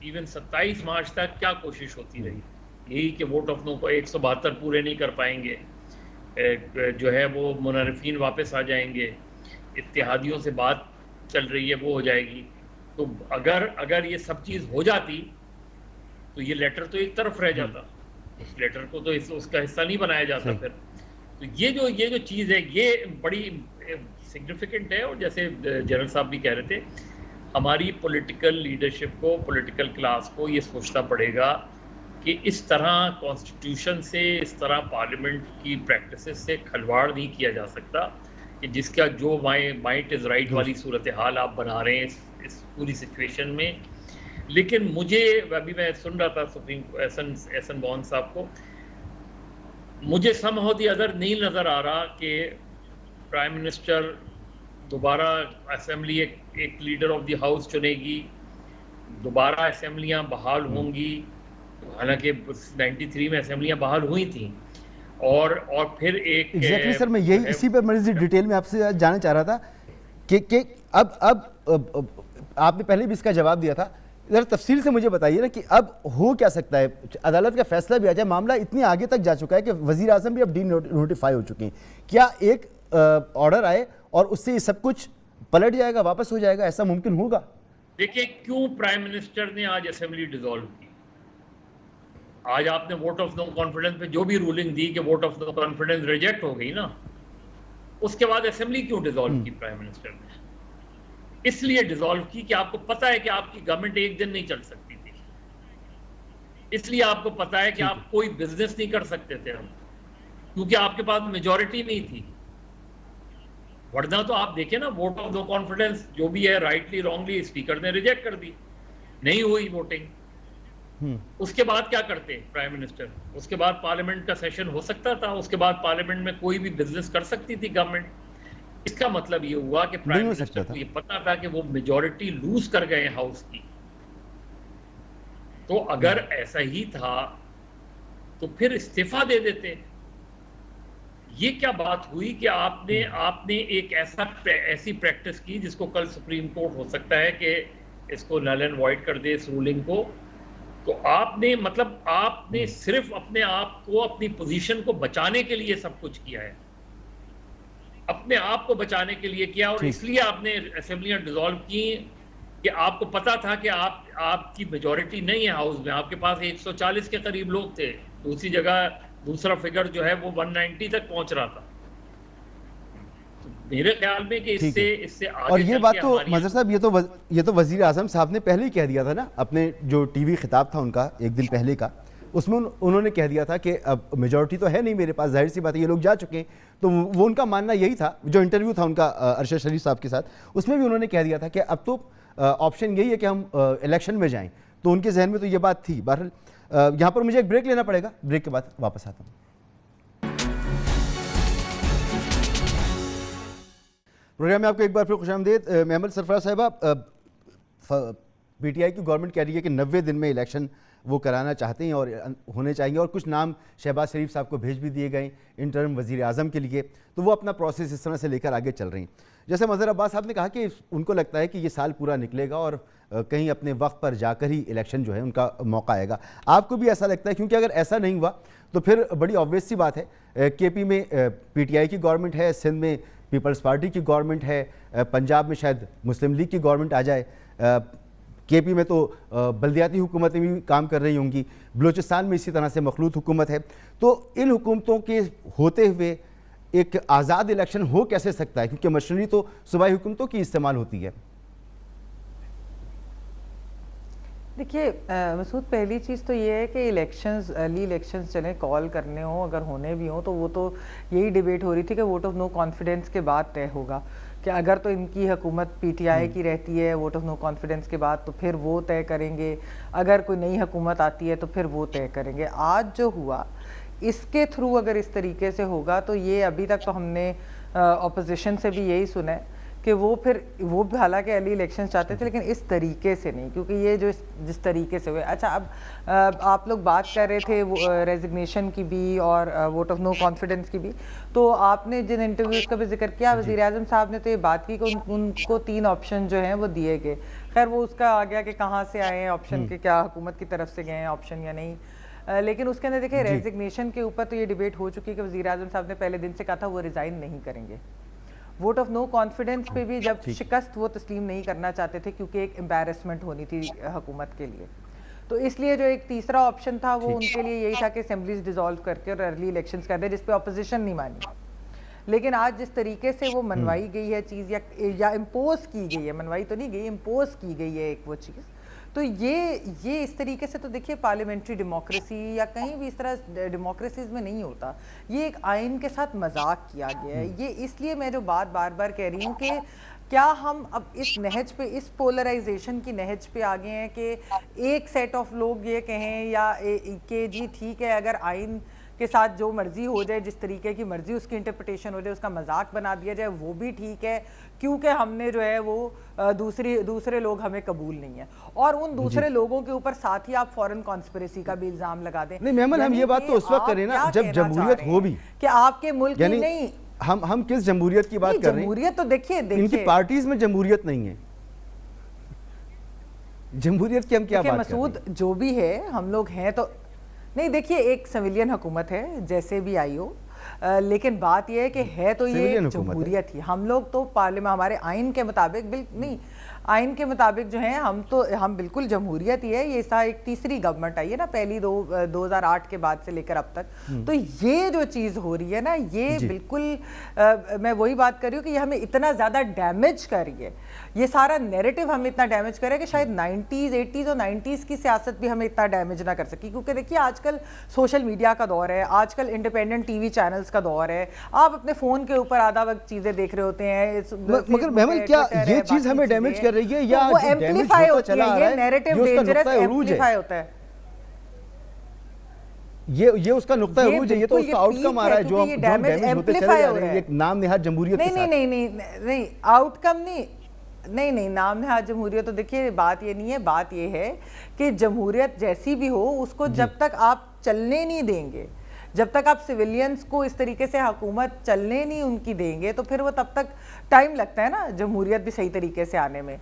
ایون 27 مارچ تک کیا کوشش ہوتی رہی, یہی کہ ووٹ آف نو کو 172 پورے نہیں کر پائیں گے, جو ہے وہ منحرفین واپس آ جائیں گے, اتحادیوں سے بات چل رہی ہے وہ ہو جائے گی. تو اگر یہ سب چیز ہو جاتی تو یہ لیٹر تو ایک طرف رہ جاتا, اس لیٹر کو تو اس کا حصہ نہیں بنایا جاتا پھر. تو یہ جو چیز ہے یہ بڑی سگنیفیکنٹ ہے. اور جیسے جنرل صاحب بھی کہہ رہے تھے, ہماری پولیٹیکل لیڈرشپ کو, پولیٹیکل کلاس کو یہ سوچنا پڑے گا کہ اس طرح کانسٹیٹیوشن سے, اس طرح پارلیمنٹ کی پریکٹسز سے کھلواڑ نہیں کیا جا سکتا کہ جس کا جو مائٹ از رائٹ والی صورتحال آپ بنا رہے ہیں اس پوری سچویشن میں. لیکن مجھے ابھی میں سن رہا تھا سپریم احسن بون صاحب کو, مجھے سم ہاؤ دی ادر نہیں نظر آ رہا کہ پرائم منسٹر دوبارہ اسمبلی ایک لیڈر آف دی ہاؤس چنے گی, دوبارہ اسمبلیاں بحال ہوں گی. حالانکہ 93 میں اسمبلیاں بحال ہوئی تھیں, اور پھر ایک ایگزیکٹلی سر میں یہی اسی پر مزید ڈیٹیل میں آپ سے جاننا چاہ رہا تھا کہ اب آپ نے پہلے بھی اس کا جواب دیا تھا, ذرا تفصیل سے مجھے بتائیے نا کہ اب ہو کیا سکتا ہے. عدالت کا فیصلہ بھی آ جائے, معاملہ اتنی آگے تک جا چکا ہے کہ وزیر اعظم بھی اب ڈی نوٹیفائی ہو چکے ہیں, کیا ایک آرڈر آئے اور اس سے یہ سب کچھ پلٹ جائے گا, واپس ہو جائے گا, ایسا ممکن ہوگا؟ دیکھیں کیوں پرائم منسٹر نے آج اسمبلی ڈیزالو کی. آج آپ نے ووٹ آف نو کانفیڈنس پہ جو بھی رولنگ دی کہ vote of no confidence reject ہو گئی نا, اس کے بعد اسمبلی کیوں ڈیزالو کی پرائم منسٹر نے؟ اس لیے ڈیزالو کی کہ آپ کو پتا ہے کہ آپ کی گورنمنٹ ایک دن نہیں چل سکتی تھی, اس لیے آپ کو پتا ہے کہ آپ کوئی بزنس نہیں کر سکتے تھے ہم, کیونکہ آپ کے پاس میجورٹی نہیں تھی. ورنہ تو آپ دیکھیں نا ووٹ آف نو کانفیڈنس جو بھی ہے رائٹلی رانگلی اسپیکر نے ریجیکٹ کر دی, نہیں ہوئی ووٹنگ. اس کے بعد کیا کرتے پرائم منسٹر؟ اس کے بعد پارلیمنٹ کا سیشن ہو سکتا تھا, اس کے بعد پارلیمنٹ میں کوئی بھی بزنس کر سکتی تھی گورنمنٹ. اس کا مطلب یہ ہوا کہ پرائم منسٹر کو یہ پتا تھا کہ وہ میجورٹی لوز کر گئے ہاؤس کی. تو اگر ایسا ہی تھا تو پھر استعفا دے دیتے. یہ کیا بات ہوئی کہ آپ نے ایک ایسی پریکٹس کی جس کو کل سپریم کورٹ ہو سکتا ہے کہ اس کو نل اینڈ وائڈ کر دے اس رولنگ کو. تو آپ نے صرف اپنے آپ کو اپنی پوزیشن کو بچانے کے لیے سب کچھ کیا ہے, اپنے آپ کو بچانے کے لیے کیا, اور اس لیے آپ نے اسمبلیاں ڈیزالو کی کہ آپ کو پتا تھا کہ آپ کی میجورٹی نہیں ہے ہاؤس میں, آپ کے پاس 140 کے قریب لوگ تھے, دوسری جگہ دوسرا فگر جو ہے وہ 190 تک پہنچ رہا تھا. میرے خیال میں کہ اس سے آگے, اور یہ بات تو مظہر صاحب یہ تو وزیر اعظم صاحب نے پہلے ہی کہہ دیا تھا نا, اپنے جو ٹی وی خطاب تھا ان کا ایک دن پہلے کا, اس میں انہوں نے کہہ دیا تھا کہ اب میجورٹی تو ہے نہیں میرے پاس, ظاہر سی بات ہے یہ لوگ جا چکے ہیں. تو وہ ان کا ماننا یہی تھا, جو انٹرویو تھا ان کا ارشد شریف صاحب کے ساتھ, اس میں بھی انہوں نے کہہ دیا تھا کہ اب تو آپشن یہی ہے کہ ہم الیکشن میں جائیں. تو ان کے ذہن میں تو یہ بات تھی. بہرحال یہاں پر مجھے ایک بریک لینا پڑے گا, بریک کے بعد واپس آتا ہوں. پروگرام میں آپ کو ایک بار پھر خوش آمدید. محمد سرفراز صاحبہ, پی ٹی آئی کی گورنمنٹ کہہ رہی ہے کہ 90 دن میں الیکشن وہ کرانا چاہتے ہیں اور ہونے چاہیے, اور کچھ نام شہباز شریف صاحب کو بھیج بھی دیے گئے انٹرم وزیر اعظم کے لیے. تو وہ اپنا پروسیس اس طرح سے لے کر آگے چل رہی ہیں. جیسے مظہر عباس صاحب نے کہا کہ ان کو لگتا ہے کہ یہ سال پورا نکلے گا اور کہیں اپنے وقت پر جا کر ہی الیکشن جو ہے ان کا موقع آئے گا. آپ کو بھی ایسا لگتا ہے؟ کیونکہ اگر ایسا نہیں ہوا تو پھر بڑی آبویس سی بات ہے, کے پی میں پی ٹی آئی کی گورنمنٹ ہے, سندھ میں پیپلز پارٹی کی گورنمنٹ ہے, پنجاب میں شاید مسلم لیگ کی گورنمنٹ آ جائے, کے پی میں تو بلدیاتی حکومتیں بھی کام کر رہی ہوں گی, بلوچستان میں اسی طرح سے مخلوط حکومت ہے. تو ان حکومتوں کے ہوتے ہوئے ایک آزاد الیکشن ہو کیسے سکتا ہے, کیونکہ مشینری تو صوبائی حکومتوں کی استعمال ہوتی ہے. دیکھیے مسعود, پہلی چیز تو یہ ہے کہ الیکشنز, ارلی الیکشنز چلیں کال کرنے ہوں, اگر ہونے بھی ہوں تو وہ تو یہی ڈیبیٹ ہو رہی تھی کہ ووٹ آف نو کانفیڈنس کے بعد طے ہوگا کہ اگر تو ان کی حکومت پی ٹی آئی کی رہتی ہے ووٹ آف نو کانفیڈنس کے بعد تو پھر وہ طے کریں گے, اگر کوئی نئی حکومت آتی ہے تو پھر وہ طے کریں گے. آج جو ہوا اس کے تھرو اگر اس طریقے سے ہوگا تو یہ ابھی تک تو ہم نے اپوزیشن سے بھی یہی سنا ہے کہ وہ بھی حالانکہ ارلی الیکشن چاہتے تھے لیکن اس طریقے سے نہیں, کیونکہ یہ جو جس طریقے سے ہوئے. اچھا, اب آپ لوگ بات کر رہے تھے ریزگنیشن کی بھی اور ووٹ آف نو کانفیڈنس کی بھی, تو آپ نے جن انٹرویوز کا بھی ذکر کیا, وزیر اعظم صاحب نے تو یہ بات کی کہ ان کو 3 آپشن جو ہیں وہ دیے گئے. خیر وہ اس کا آ گیا کہ کہاں سے آئے ہیں آپشن, کے کیا حکومت کی طرف سے گئے ہیں آپشن یا نہیں. لیکن اس کے اندر دیکھیں ریزگنیشن کے اوپر تو یہ ڈیبیٹ ہو چکی ہے کہ وزیر اعظم صاحب نے پہلے دن سے کہا تھا وہ ریزائن نہیں کریں گے. ووٹ آف نو کانفیڈنس پہ بھی جب شکست وہ تسلیم نہیں کرنا چاہتے تھے کیونکہ ایک امبیرسمنٹ ہونی تھی حکومت کے لیے, تو اس لیے جو ایک تیسرا آپشن تھا وہ ان کے لیے یہی تھا کہ اسمبلیز ڈیزالو کر کے اور ارلی الیکشنز کر دیں, جس پہ اپوزیشن نہیں مانی. لیکن آج جس طریقے سے وہ منوائی گئی ہے چیز یا امپوز کی گئی ہے, منوائی تو نہیں گئی, امپوز کی گئی ہے ایک وہ چیز, تو یہ اس طریقے سے تو دیکھیے پارلیمنٹری ڈیموکریسی یا کہیں بھی اس طرح ڈیموکریسیز میں نہیں ہوتا. یہ ایک آئین کے ساتھ مذاق کیا گیا ہے. یہ اس لیے میں جو بات بار بار کہہ رہی ہوں کہ کیا ہم اب اس نہج پہ, اس پولرائزیشن کی نہج پہ آگے ہیں کہ ایک سیٹ آف لوگ یہ کہیں یا کہ جی ٹھیک ہے اگر آئین کے ساتھ جو مرضی ہو جائے, جس طریقے کی مرضی اس کی انٹرپریٹیشن ہو جائے, اس کا مذاق بنا دیا جائے, وہ بھی ٹھیک ہے کیونکہ ہم نے جو ہے وہ دوسرے لوگ ہمیں قبول نہیں ہیں, اور ان دوسرے لوگوں کے اوپر ساتھ ہی آپ فورن کانسپریسی کا بھی الزام لگا دیں. نہیں محمد, ہم یہ بات تو اس وقت کریں نا جب جمہوریت ہو بھی, کہ آپ کے ملک کی نہیں, ہم کس جمہوریت کی بات کر رہے ہیں؟ جمہوریت تو دیکھیے ان کی پارٹیز میں جمہوریت نہیں ہے, جمہوریت کی ہم کیا بات کر رہے ہیں؟ مسعود جو بھی ہے ہم لوگ ہیں تو نہیں, دیکھیے ایک سویلین حکومت ہے جیسے بھی آئی ہو, لیکن بات یہ ہے کہ تو یہ جمہوریت ہی. ہم لوگ تو پارلیمنٹ ہمارے آئین کے مطابق نہیں, آئین کے مطابق جو ہیں ہم بالکل جمہوریت ہی ہے. یہ ایک تیسری گورنمنٹ آئی ہے نا, پہلی 2008 کے بعد سے لے کر اب تک. تو یہ جو چیز ہو رہی ہے نا, یہ بالکل میں وہی بات کر رہی ہوں کہ یہ ہمیں اتنا زیادہ ڈیمیج کر رہی ہے, یہ سارا نیریٹو ہمیں اتنا ڈیمیج کرے کہ شاید 90s 80s اور 90s کی سیاست بھی ہمیں اتنا ڈیمیج نہ کر سکی. کیونکہ دیکھیے آج کل سوشل میڈیا کا دور ہے, آج کل انڈیپینڈنٹ ٹی وی چینلز کا دور ہے, آپ اپنے فون کے اوپر آدھا وقت چیزیں دیکھ رہے ہوتے ہیں. مگر محمد کیا یہ چیز ہمیں ڈیمیج کر رہی ہے یا وہ ایمپلیفائی ہوتی ہے, یہ نیریٹو ڈینجرس ایمپلیفائی ہوتا ہے, یہ اس کا نقطہ عروج ہے, یہ تو اس کا آؤٹ کم آ رہا ہے جو ڈیمیج ہوتے چلے جا رہے ہیں. ایک نام نہاد جمہوریت کے ساتھ نہیں آؤٹ کم نہیں, نہیں نام نہاد جمہوریت تو دیکھیے بات یہ نہیں ہے، بات یہ ہے کہ جمہوریت جیسی بھی ہو اس کو جب تک آپ چلنے نہیں دیں گے، جب تک آپ سویلینز کو اس طریقے سے حکومت چلنے نہیں ان کی دیں گے تو پھر وہ تب تک ٹائم لگتا ہے نا جمہوریت بھی صحیح طریقے سے آنے میں.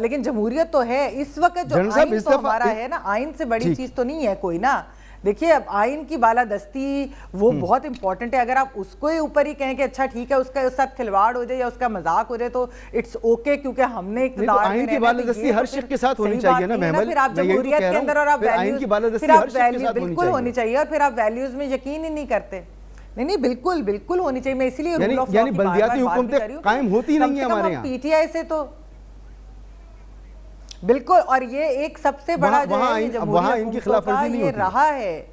لیکن جمہوریت تو ہے اس وقت، جو آئین تو ہمارا ہے نا، آئین سے بڑی چیز تو نہیں ہے کوئی نا. دیکھیے اب آئین کی بالادستی وہ بہت امپورٹنٹ ہے. اگر آپ اس کو ہی اوپر ہی کہیں کہ اچھا ٹھیک ہے اس کا اس ساتھ کھلواڑ ہو جائے یا اس کا مذاق ہو جائے تو اٹس اوکے، کیونکہ ہم نے اقتدار آئین کی بالادستی ہر شخص کے ساتھ ہونی چاہیے نا محمل. پھر آپ جمہوریت کے اندر اور آپ ویلیوز بالکل ہونی چاہیے، اور پھر آپ ویلیوز میں یقین ہی نہیں کرتے. نہیں بالکل بالکل ہونی چاہیے. میں اسی لیے رول آف لا کی بلدیاتی حکومتیں قائم ہوتی نہیں ہیں ہمارے یہاں پی ٹی آئی سے تو بالکل. اور یہ ایک سب سے بڑا جو ہے جمہوریت کا یہ رہا ہے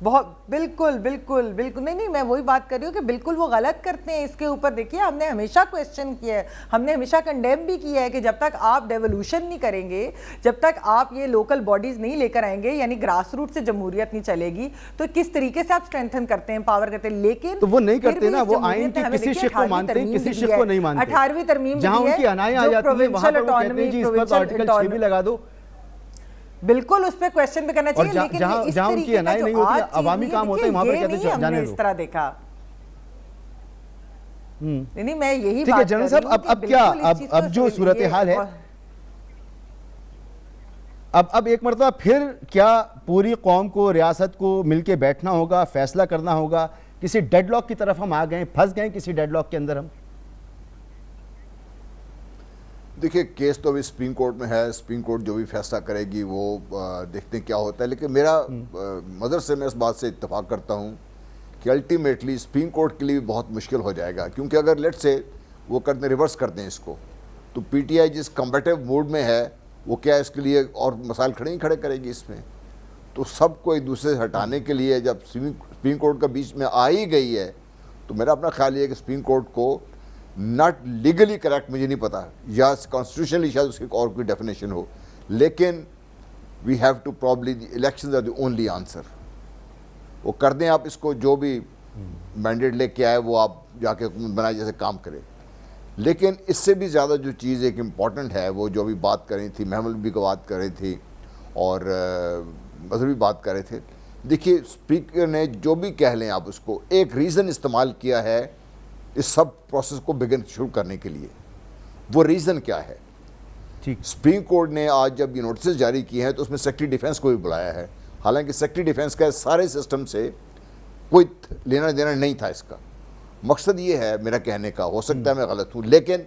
بہت. بالکل بالکل بالکل نہیں میں وہی بات کر رہی ہوں کہ بالکل وہ غلط کرتے ہیں. اس کے اوپر دیکھیے ہم نے ہمیشہ کویسچن کیا ہے، ہم نے ہمیشہ کنڈیم بھی کیا ہے کہ جب تک آپ ڈیولوشن نہیں کریں گے، جب تک آپ یہ لوکل باڈیز نہیں لے کر آئیں گے، یعنی گراس روٹ سے جمہوریت نہیں چلے گی تو کس طریقے سے آپ اسٹرینتھن کرتے ہیں، پاور کرتے ہیں. لیکن تو وہ نہیں کرتے نا، وہ آئین کی کسی شق کو مانتے ہیں، کسی شق کو نہیں مانتے. 18ویں ترمیم جہاں ان کی انائیں آ جاتی ہیں وہاں پر وہ کہتے ہیں جی اس پر آرٹیکل 6 بھی لگا دو. بالکل اس پہ کویسچن بھی کرنا چاہیے. لیکن جہاں ان کی انائیں نہیں ہوتی عوامی کام ہوتے ہیں وہاں پر کہتے ہیں جانے دو. اس طرح دیکھا نہیں میں یہی ٹھیک ہے جنرل صاحب. اب کیا اب جو صورتحال ہے، اب ایک مرتبہ پھر کیا پوری قوم کو، ریاست کو مل کے بیٹھنا ہوگا، فیصلہ کرنا ہوگا؟ کسی ڈیڈ لاک کی طرف ہم آ گئے، پھنس گئے کسی ڈیڈ لاک کے اندر ہم؟ دیکھیں کیس تو ابھی سپریم کورٹ میں ہے، سپریم کورٹ جو بھی فیصلہ کرے گی وہ دیکھتے ہیں کیا ہوتا ہے. لیکن میرا نظر سے میں اس بات سے اتفاق کرتا ہوں کہ الٹیمیٹلی سپریم کورٹ کے لیے بھی بہت مشکل ہو جائے گا. کیونکہ اگر لیٹ سے وہ کرتے ریورس کرتے ہیں اس کو، تو پی ٹی آئی جس کمبیٹیو موڈ میں ہے وہ کیا اس کے لیے اور مسائل کھڑے کرے گی اس میں. تو سب کو ایک دوسرے سے ہٹانے کے لیے جب سپریم کورٹ کا بیچ میں آ ہی گئی ہے تو میرا اپنا خیال یہ ہے کہ سپریم کورٹ کو ناٹ لیگلی کریکٹ، مجھے نہیں پتا، یا کانسٹیٹیوشنلی شاید اس کی اور کوئی ڈیفینیشن ہو، لیکن we have to probably the elections are the only answer. وہ کر دیں آپ اس کو، جو بھی مینڈیٹ لے کے آئے وہ آپ جا کے حکومت بنائے جیسے کام کرے. لیکن اس سے بھی زیادہ جو چیز ایک امپورٹنٹ ہے، وہ جو ابھی بات کر رہی تھی محمل بھی کو بات کر رہی تھی اور مظہر بھی بات کر رہے تھے. دیکھیے اسپیکر نے جو بھی کہہ لیں آپ اس کو، ایک ریزن استعمال کیا ہے اس سب پروسیس کو شروع کرنے کے لیے. وہ ریزن کیا ہے؟ سپریم کورٹ نے آج جب یہ نوٹسز جاری کیے ہیں تو اس میں سیکرٹری ڈیفینس کو بھی بلایا ہے. حالانکہ سیکرٹری ڈیفینس کا سارے سسٹم سے کوئی لینا دینا نہیں تھا. اس کا مقصد یہ ہے میرا کہنے کا، ہو سکتا ہے میں غلط ہوں، لیکن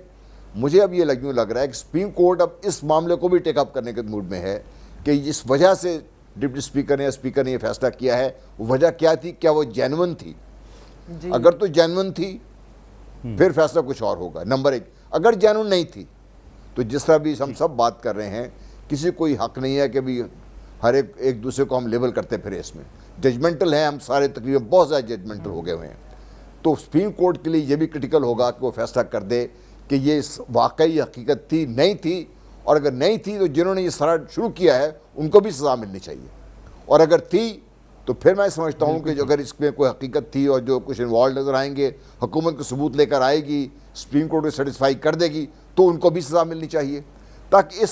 مجھے اب یہ لگ رہا ہے کہ سپریم کورٹ اب اس معاملے کو بھی ٹیک اپ کرنے کے موڈ میں ہے کہ اس وجہ سے ڈپٹی اسپیکر نے اسپیکر نے یہ فیصلہ کیا ہے. وہ وجہ کیا تھی؟ کیا وہ جینون تھی؟ اگر تو جینون تھی پھر فیصلہ کچھ اور ہوگا، نمبر 1. اگر جینون نہیں تھی تو جس طرح بھی ہم سب بات کر رہے ہیں، کسی کوئی حق نہیں ہے کہ بھی ہر ایک دوسرے کو ہم لیبل کرتے پھرے. اس میں ججمنٹل ہیں ہم سارے، تقریباً بہت زیادہ ججمنٹل ہو گئے ہوئے ہیں. تو سپریم کورٹ کے لیے یہ بھی کرٹیکل ہوگا کہ وہ فیصلہ کر دے کہ یہ واقعی حقیقت تھی نہیں تھی، اور اگر نہیں تھی تو جنہوں نے یہ سارا شروع کیا ہے ان کو بھی سزا ملنی چاہیے، اور اگر تھی تو پھر میں سمجھتا ہوں کہ اگر اس میں کوئی حقیقت تھی اور جو کچھ انوالو نظر آئیں گے، حکومت کو ثبوت لے کر آئے گی، سپریم کورٹ کو سیٹسفائی کر دے گی تو ان کو بھی سزا ملنی چاہیے، تاکہ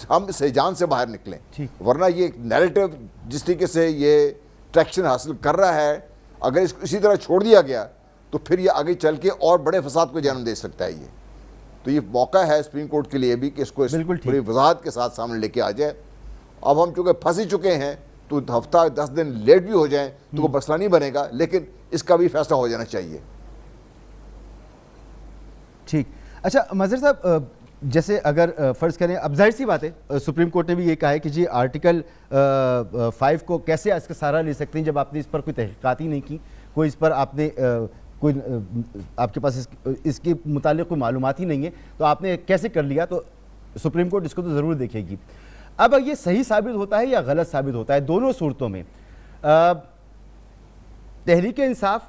ہم اس ہیجان سے باہر نکلیں. ورنہ یہ نیریٹو جس طریقے سے یہ ٹریکشن حاصل کر رہا ہے، اگر اس کو اسی طرح چھوڑ دیا گیا تو پھر یہ آگے چل کے اور بڑے فساد کو جنم دے سکتا ہے. تو یہ موقع ہے سپریم کورٹ کے لیے بھی کہ اس کو پوری وضاحت کے ساتھ سامنے لے کے آ جائے. اب ہم چونکہ پھنس ہی چکے ہیں تو ہفتہ 10 دن لیٹ بھی ہو جائیں تو کوئی مسئلہ نہیں بنے گا، لیکن اس کا بھی فیصلہ ہو جانا چاہیے. ٹھیک. اچھا مظہر صاحب، جیسے اگر فرض کریں، اب ظاہر سی بات ہے سپریم کورٹ نے بھی یہ کہا ہے کہ جی آرٹیکل 5 کو کیسے اس کا سہارا لے سکتے ہیں جب آپ نے اس پر کوئی تحقیقات ہی نہیں کی، کوئی اس پر آپ نے کوئی آپ کے پاس اس کے متعلق کوئی معلومات ہی نہیں ہے، تو آپ نے کیسے کر لیا؟ تو سپریم کورٹ اس کو تو ضرور دیکھے گی. اب یہ صحیح ثابت ہوتا ہے یا غلط ثابت ہوتا ہے؟ دونوں صورتوں میں تحریک انصاف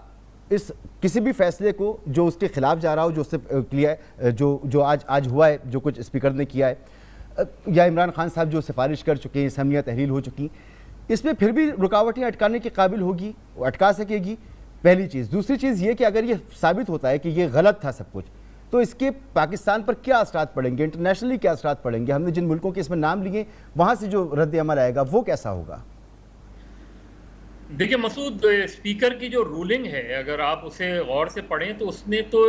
اس کسی بھی فیصلے کو جو اس کے خلاف جا رہا ہو، جو اس سے کیا ہے، جو آج ہوا ہے، جو کچھ اسپیکر نے کیا ہے، یا عمران خان صاحب جو سفارش کر چکے ہیں، اسمبلیاں تحلیل ہو چکی، اس میں پھر بھی رکاوٹیں اٹکانے کے قابل ہوگی، وہ اٹکا سکے گی، پہلی چیز. دوسری چیز یہ کہ اگر یہ ثابت ہوتا ہے کہ یہ غلط تھا سب کچھ، تو اس کے پاکستان پر کیا اثرات پڑیں گے، انٹرنیشنلی کیا اثرات پڑیں گے؟ ہم نے جن ملکوں کے اس میں نام لیے وہاں سے جو رد عمل آئے گا وہ کیسا ہوگا؟ دیکھیں مسعود، اسپیکر کی جو رولنگ ہے اگر آپ اسے غور سے پڑھیں تو اس نے تو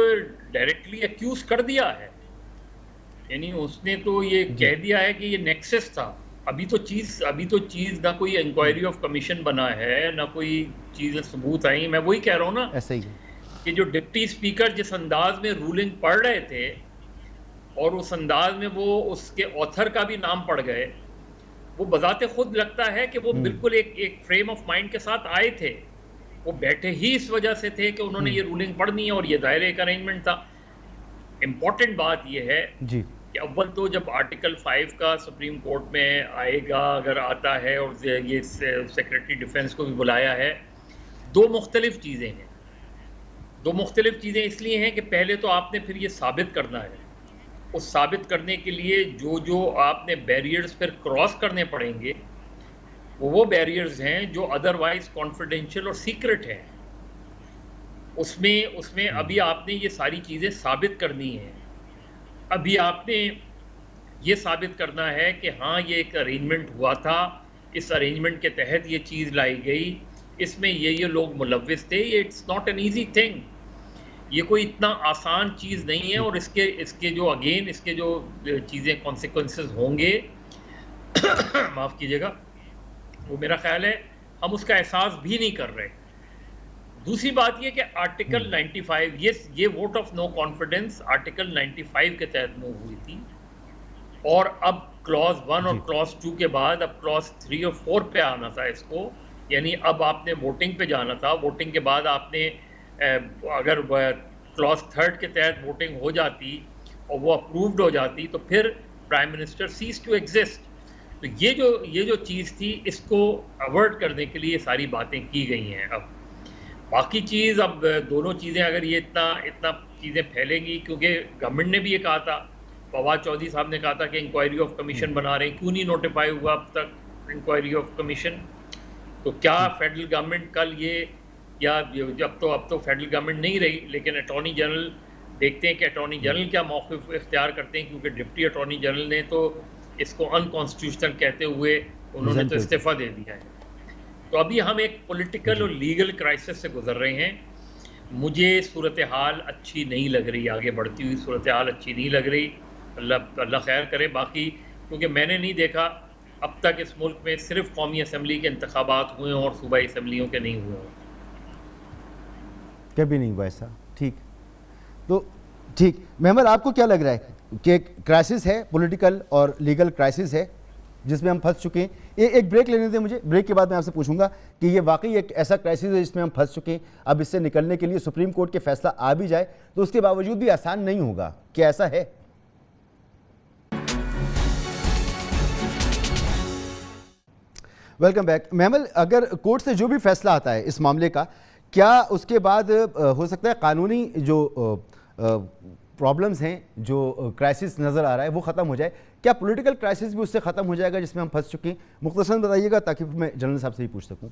ڈائریکٹلی ایکیوز کر دیا ہے، یعنی اس نے تو یہ کہہ دیا ہے کہ یہ نیکسس تھا. ابھی تو چیز نہ کوئی انکوائری آف کمیشن بنا ہے، نہ کوئی چیزیں ثبوت آئیں. میں وہی کہہ رہا ہوں نا ایسا ہی کہ جو ڈپٹی اسپیکر جس انداز میں رولنگ پڑھ رہے تھے اور اس انداز میں وہ اس کے آتھر کا بھی نام پڑھ گئے، وہ بذات خود لگتا ہے کہ وہ بالکل ایک فریم آف مائنڈ کے ساتھ آئے تھے. وہ بیٹھے ہی اس وجہ سے تھے کہ انہوں نے یہ رولنگ پڑھنی ہے اور یہ ظاہر ایک ارینجمنٹ تھا. امپورٹنٹ بات یہ ہے جی کہ اول تو جب آرٹیکل 5 کا سپریم کورٹ میں آئے گا، اگر آتا ہے، اور یہ سیکرٹری ڈیفنس کو بھی بلایا ہے، دو مختلف چیزیں ہیں. دو مختلف چیزیں اس لیے ہیں کہ پہلے تو آپ نے پھر یہ ثابت کرنا ہے. اس ثابت کرنے کے لیے جو آپ نے بیریئرز پھر کراس کرنے پڑیں گے وہ بیریئرز ہیں جو ادروائز کانفیڈینشیل اور سیکرٹ ہیں. اس میں ابھی آپ نے یہ ساری چیزیں ثابت کرنی ہیں. ابھی آپ نے یہ ثابت کرنا ہے کہ ہاں یہ ایک ارینجمنٹ ہوا تھا، اس ارینجمنٹ کے تحت یہ چیز لائی گئی، اس میں یہ لوگ ملوث تھے. یہ it's not an easy thing, یہ کوئی اتنا آسان چیز نہیں ہے. اور اس کے جو چیزیں کانسیکوینسز ہوں گے معاف کیجیے گا، وہ میرا خیال ہے ہم اس کا احساس بھی نہیں کر رہے. دوسری بات یہ کہ آرٹیکل 95 یہ vote of no confidence article 95 کے تحت موو ہوئی تھی، اور اب کلاز 1 اور کلاز 2 کے بعد اب کلاز 3 اور 4 پہ آنا تھا اس کو. یعنی اب آپ نے ووٹنگ پہ جانا تھا. ووٹنگ کے بعد آپ نے اگر کلاس 3 کے تحت ووٹنگ ہو جاتی اور وہ اپرووڈ ہو جاتی تو پھر prime minister ceases to exist. تو یہ جو چیز تھی اس کو اوائڈ کرنے کے لیے یہ ساری باتیں کی گئی ہیں. اب باقی چیز، اب دونوں چیزیں اگر یہ اتنا چیزیں پھیلیں گی، کیونکہ گورنمنٹ نے بھی یہ کہا تھا، فواد چودھری صاحب نے کہا تھا کہ انکوائری آف کمیشن بنا رہے ہیں، کیوں نہیں نوٹیفائی ہوا اب تک انکوائری آف کمیشن؟ تو کیا فیڈرل گورنمنٹ کل یہ، یا اب تو فیڈرل گورنمنٹ نہیں رہی، لیکن اٹارنی جنرل، دیکھتے ہیں کہ اٹارنی جنرل کیا موقف اختیار کرتے ہیں، کیونکہ ڈپٹی اٹارنی جنرل نے تو اس کو ان کانسٹیٹیوشنل کہتے ہوئے انہوں نے تو استعفیٰ دے دیا ہے. تو ابھی ہم ایک پولیٹیکل اور لیگل کرائسس سے گزر رہے ہیں. مجھے صورتحال اچھی نہیں لگ رہی، آگے بڑھتی ہوئی صورتحال اچھی نہیں لگ رہی. اللہ خیر کرے. باقی کیونکہ میں نے نہیں دیکھا اب تک اس ملک میں صرف قومی اسمبلی کے انتخابات ہوئے ہیں اور صوبائی اسمبلیوں کے نہیں ہوئے ہیں. کبھی نہیں ہوا ایسا. ٹھیک، تو ٹھیک محمد، آپ کو کیا لگ رہا ہے کہ ایک کرائسس ہے، پولیٹیکل اور لیگل کرائسس ہے جس میں ہم پھنس چکے ہیں؟ ایک بریک لینے دیں مجھے، بریک کے بعد میں آپ سے پوچھوں گا کہ یہ واقعی ایک ایسا کرائسس ہے جس میں ہم پھنس چکے ہیں. اب اس سے نکلنے کے لیے سپریم کورٹ کے فیصلہ آ بھی جائے تو اس کے باوجود بھی آسان نہیں ہوگا. کیا ایسا ہے؟ Welcome back. محمد، اگر کورٹ سے جو بھی فیصلہ آتا ہے اس معاملے کا، کیا اس کے بعد ہو سکتا ہے قانونی جو پرابلمز ہیں، جو کرائسس نظر آ رہا ہے وہ ختم ہو جائے؟ کیا پولیٹیکل کرائسس بھی اس سے ختم ہو جائے گا جس میں ہم پھنس چکے ہیں؟ مختصراً بتائیے گا تاکہ میں جنرل صاحب سے ہی پوچھ سکوں.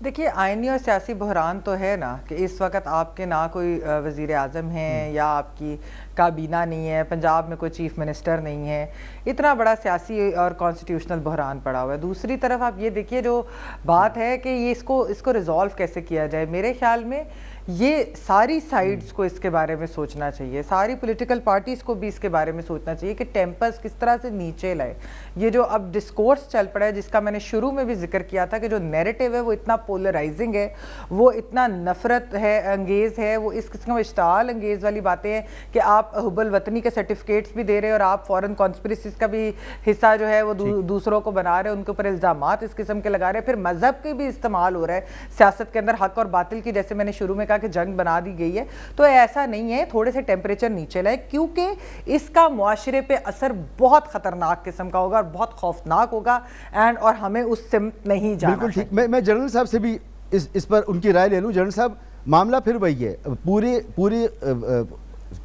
دیکھیے، آئینی اور سیاسی بحران تو ہے نا کہ اس وقت آپ کے نہ کوئی وزیر اعظم ہیں یا آپ کی کابینہ نہیں ہے، پنجاب میں کوئی چیف منسٹر نہیں ہے. اتنا بڑا سیاسی اور کانسٹیٹیوشنل بحران پڑا ہوا ہے. دوسری طرف آپ یہ دیکھیے جو بات ہے کہ یہ اس کو ریزالو کیسے کیا جائے. میرے خیال میں یہ ساری سائیڈز کو اس کے بارے میں سوچنا چاہیے، ساری پولیٹیکل پارٹیز کو بھی اس کے بارے میں سوچنا چاہیے کہ ٹیمپرز کس طرح سے نیچے لائے. یہ جو اب ڈسکورس چل پڑا ہے، جس کا میں نے شروع میں بھی ذکر کیا تھا کہ جو نیریٹو ہے وہ اتنا پولرائزنگ ہے، وہ اتنا نفرت ہے انگیز ہے، وہ اس قسم اشتعال انگیز والی باتیں ہیں کہ آپ حب الوطنی کے سرٹیفکیٹس بھی دے رہے ہیں اور آپ فورن کانسپریسیز کا بھی حصہ جو ہے وہ دوسروں کو بنا رہے ہیں، ان کے اوپر الزامات اس قسم کے لگا رہے ہیں. پھر مذہب کے بھی استعمال ہو رہا ہے سیاست کے اندر، حق اور باطل کی، جیسے میں نے شروع میں کہا کہ جنگ بنا دی گئی ہے. تو ایسا نہیں ہے، تھوڑے سے ٹیمپریچر نیچے لائے، کیونکہ اس کا معاشرے پہ اثر بہت خطرناک قسم کا ہوگا اور بہت خوفناک ہوگا، اور ہمیں اس سمت نہیں جانا. بالکل ٹھیک. میں جنرل صاحب سے بھی اس پر ان کی رائے لے لوں. جنرل صاحب، معاملہ پھر وہی ہے، پوری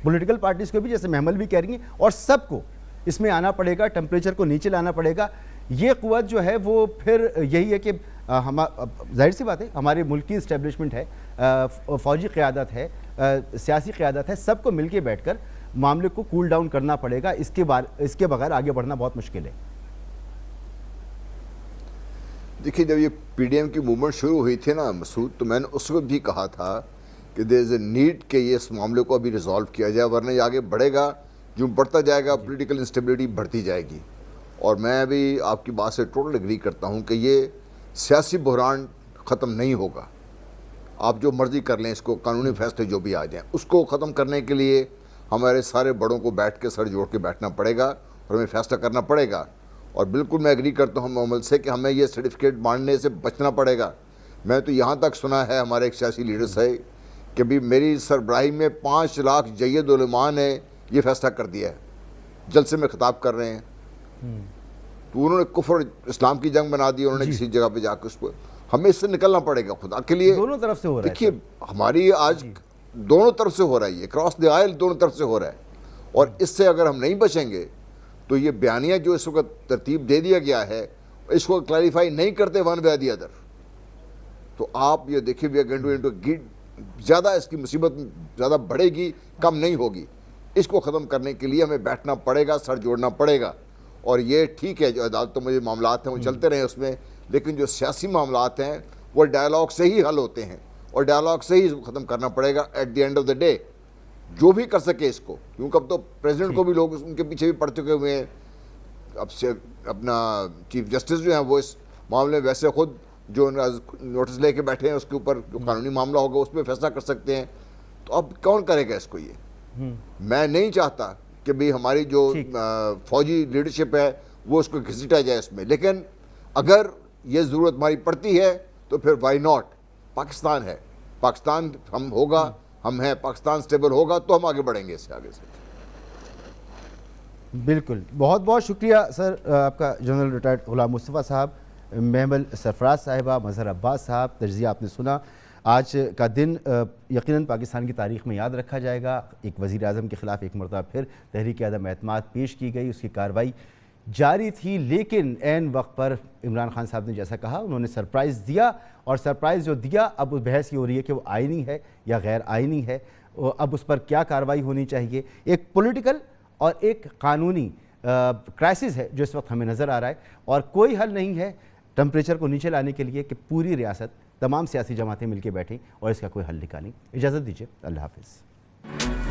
پولیٹیکل پارٹیز کو بھی، جیسے محمل بھی کہہ رہی ہیں، اور سب کو اس میں آنا پڑے گا، ٹیمپریچر کو نیچے لانا پڑے گا. یہ قوت جو ہے وہ پھر یہی ہے کہ ظاہر سی بات ہے ہمارے ملک کی اسٹیبلشمنٹ ہے، فوجی قیادت ہے, سیاسی قیادت ہے, سب کو مل کے بیٹھ کر معاملے کو کول ڈاؤن کرنا پڑے گا. اس کے بغیر آگے بڑھنا بہت مشکل ہے. دیکھیے جب یہ پی ڈی ایم کی موومنٹ شروع ہوئی تھی نا مسعود, تو میں نے اس وقت بھی کہا تھا کہ دیر از اے نیڈ کہ یہ اس معاملے کو ابھی ریزالو کیا جائے, ورنہ یہ آگے بڑھے گا, جو بڑھتا جائے گا پولیٹیکل انسٹیبلٹی بڑھتی جائے گی. اور میں بھی آپ کی بات سے ٹوٹل ایگری کرتا ہوں کہ یہ سیاسی بحران ختم نہیں ہوگا. آپ جو مرضی کر لیں اس کو, قانونی فیصلے جو بھی آ جائیں, اس کو ختم کرنے کے لیے ہمارے سارے بڑوں کو بیٹھ کے سر جوڑ کے بیٹھنا پڑے گا اور ہمیں فیصلہ کرنا پڑے گا. اور بالکل میں ایگری کرتا ہوں عمل سے کہ ہمیں یہ سرٹیفکیٹ ماننے سے بچنا پڑے گا. میں تو یہاں تک سنا ہے ہمارے ایک سیاسی لیڈر سے کہ بھی میری سربراہی میں 5 لاکھ جید علماء نے یہ فیصلہ کر دیا ہے, جلسے میں خطاب کر رہے ہیں. تو انہوں نے کفر اسلام کی جنگ بنا دی, انہوں نے کسی جگہ پہ جا کے اس کو, ہمیں اس سے نکلنا پڑے گا خدا کے لیے. دونوں طرف سے ہو رہا ہے. دیکھیے ہماری آج دونوں طرف سے ہو رہا ہے, یہ کراس دی آئل دونوں طرف سے ہو رہا ہے. اور اس سے اگر ہم نہیں بچیں گے تو یہ بیانیہ جو اس وقت ترتیب دے دیا گیا ہے اس کو کلیریفائی نہیں کرتے ون وے دی ادر, تو آپ یہ دیکھیے وی آر گوئنگ ٹو زیادہ اس کی مصیبت زیادہ بڑھے گی, کم نہیں ہوگی. اس کو ختم کرنے کے لیے ہمیں بیٹھنا پڑے گا, سر جوڑنا پڑے گا. اور یہ ٹھیک ہے جو عدالتوں میں جو معاملات ہیں وہ چلتے رہیں اس میں, لیکن جو سیاسی معاملات ہیں وہ ڈائلاگ سے ہی حل ہوتے ہیں, اور ڈائلاگ سے ہی ختم کرنا پڑے گا at the end of the day, جو بھی کر سکے اس کو. کیونکہ اب تو پریزیڈنٹ کو بھی لوگ ان کے پیچھے بھی پڑ چکے ہوئے ہیں. اب سے اپنا چیف جسٹس جو ہیں وہ اس معاملے میں ویسے خود جو نوٹس لے کے بیٹھے ہیں اس کے اوپر جو قانونی معاملہ ہوگا اس پہ فیصلہ کر سکتے ہیں. تو اب کون کرے گا اس کو؟ یہ میں نہیں چاہتا کہ بھی ہماری جو فوجی لیڈرشپ ہے وہ اس کو گھسیٹا جائے اس میں, لیکن اگر یہ ضرورت ہماری پڑتی ہے تو پھر وائی ناٹ. پاکستان ہے, پاکستان ہم ہوگا, ہم ہیں, پاکستان سٹیبل ہوگا تو ہم آگے بڑھیں گے اس سے آگے سے. بالکل, بہت بہت شکریہ سر آپ کا, جنرل ریٹائرڈ غلام مصطفیٰ صاحب, محمل سرفراز صاحبہ, مظہر عباس صاحب. تجزیہ آپ نے سنا. آج کا دن یقیناً پاکستان کی تاریخ میں یاد رکھا جائے گا. ایک وزیر اعظم کے خلاف ایک مرتبہ پھر تحریک عدم اعتماد پیش کی گئی, اس کی کارروائی جاری تھی, لیکن عین وقت پر عمران خان صاحب نے جیسا کہا انہوں نے سرپرائز دیا, اور سرپرائز جو دیا اب بحث یہ ہو رہی ہے کہ وہ آئینی ہے یا غیر آئینی ہے. اب اس پر کیا کارروائی ہونی چاہیے. ایک پولیٹیکل اور ایک قانونی کرائسس ہے جو اس وقت ہمیں نظر آ رہا ہے, اور کوئی حل نہیں ہے ٹمپریچر کو نیچے لانے کے لیے کہ پوری ریاست, تمام سیاسی جماعتیں مل کے بیٹھیں اور اس کا کوئی حل نکالیں. اجازت دیجیے, اللہ حافظ.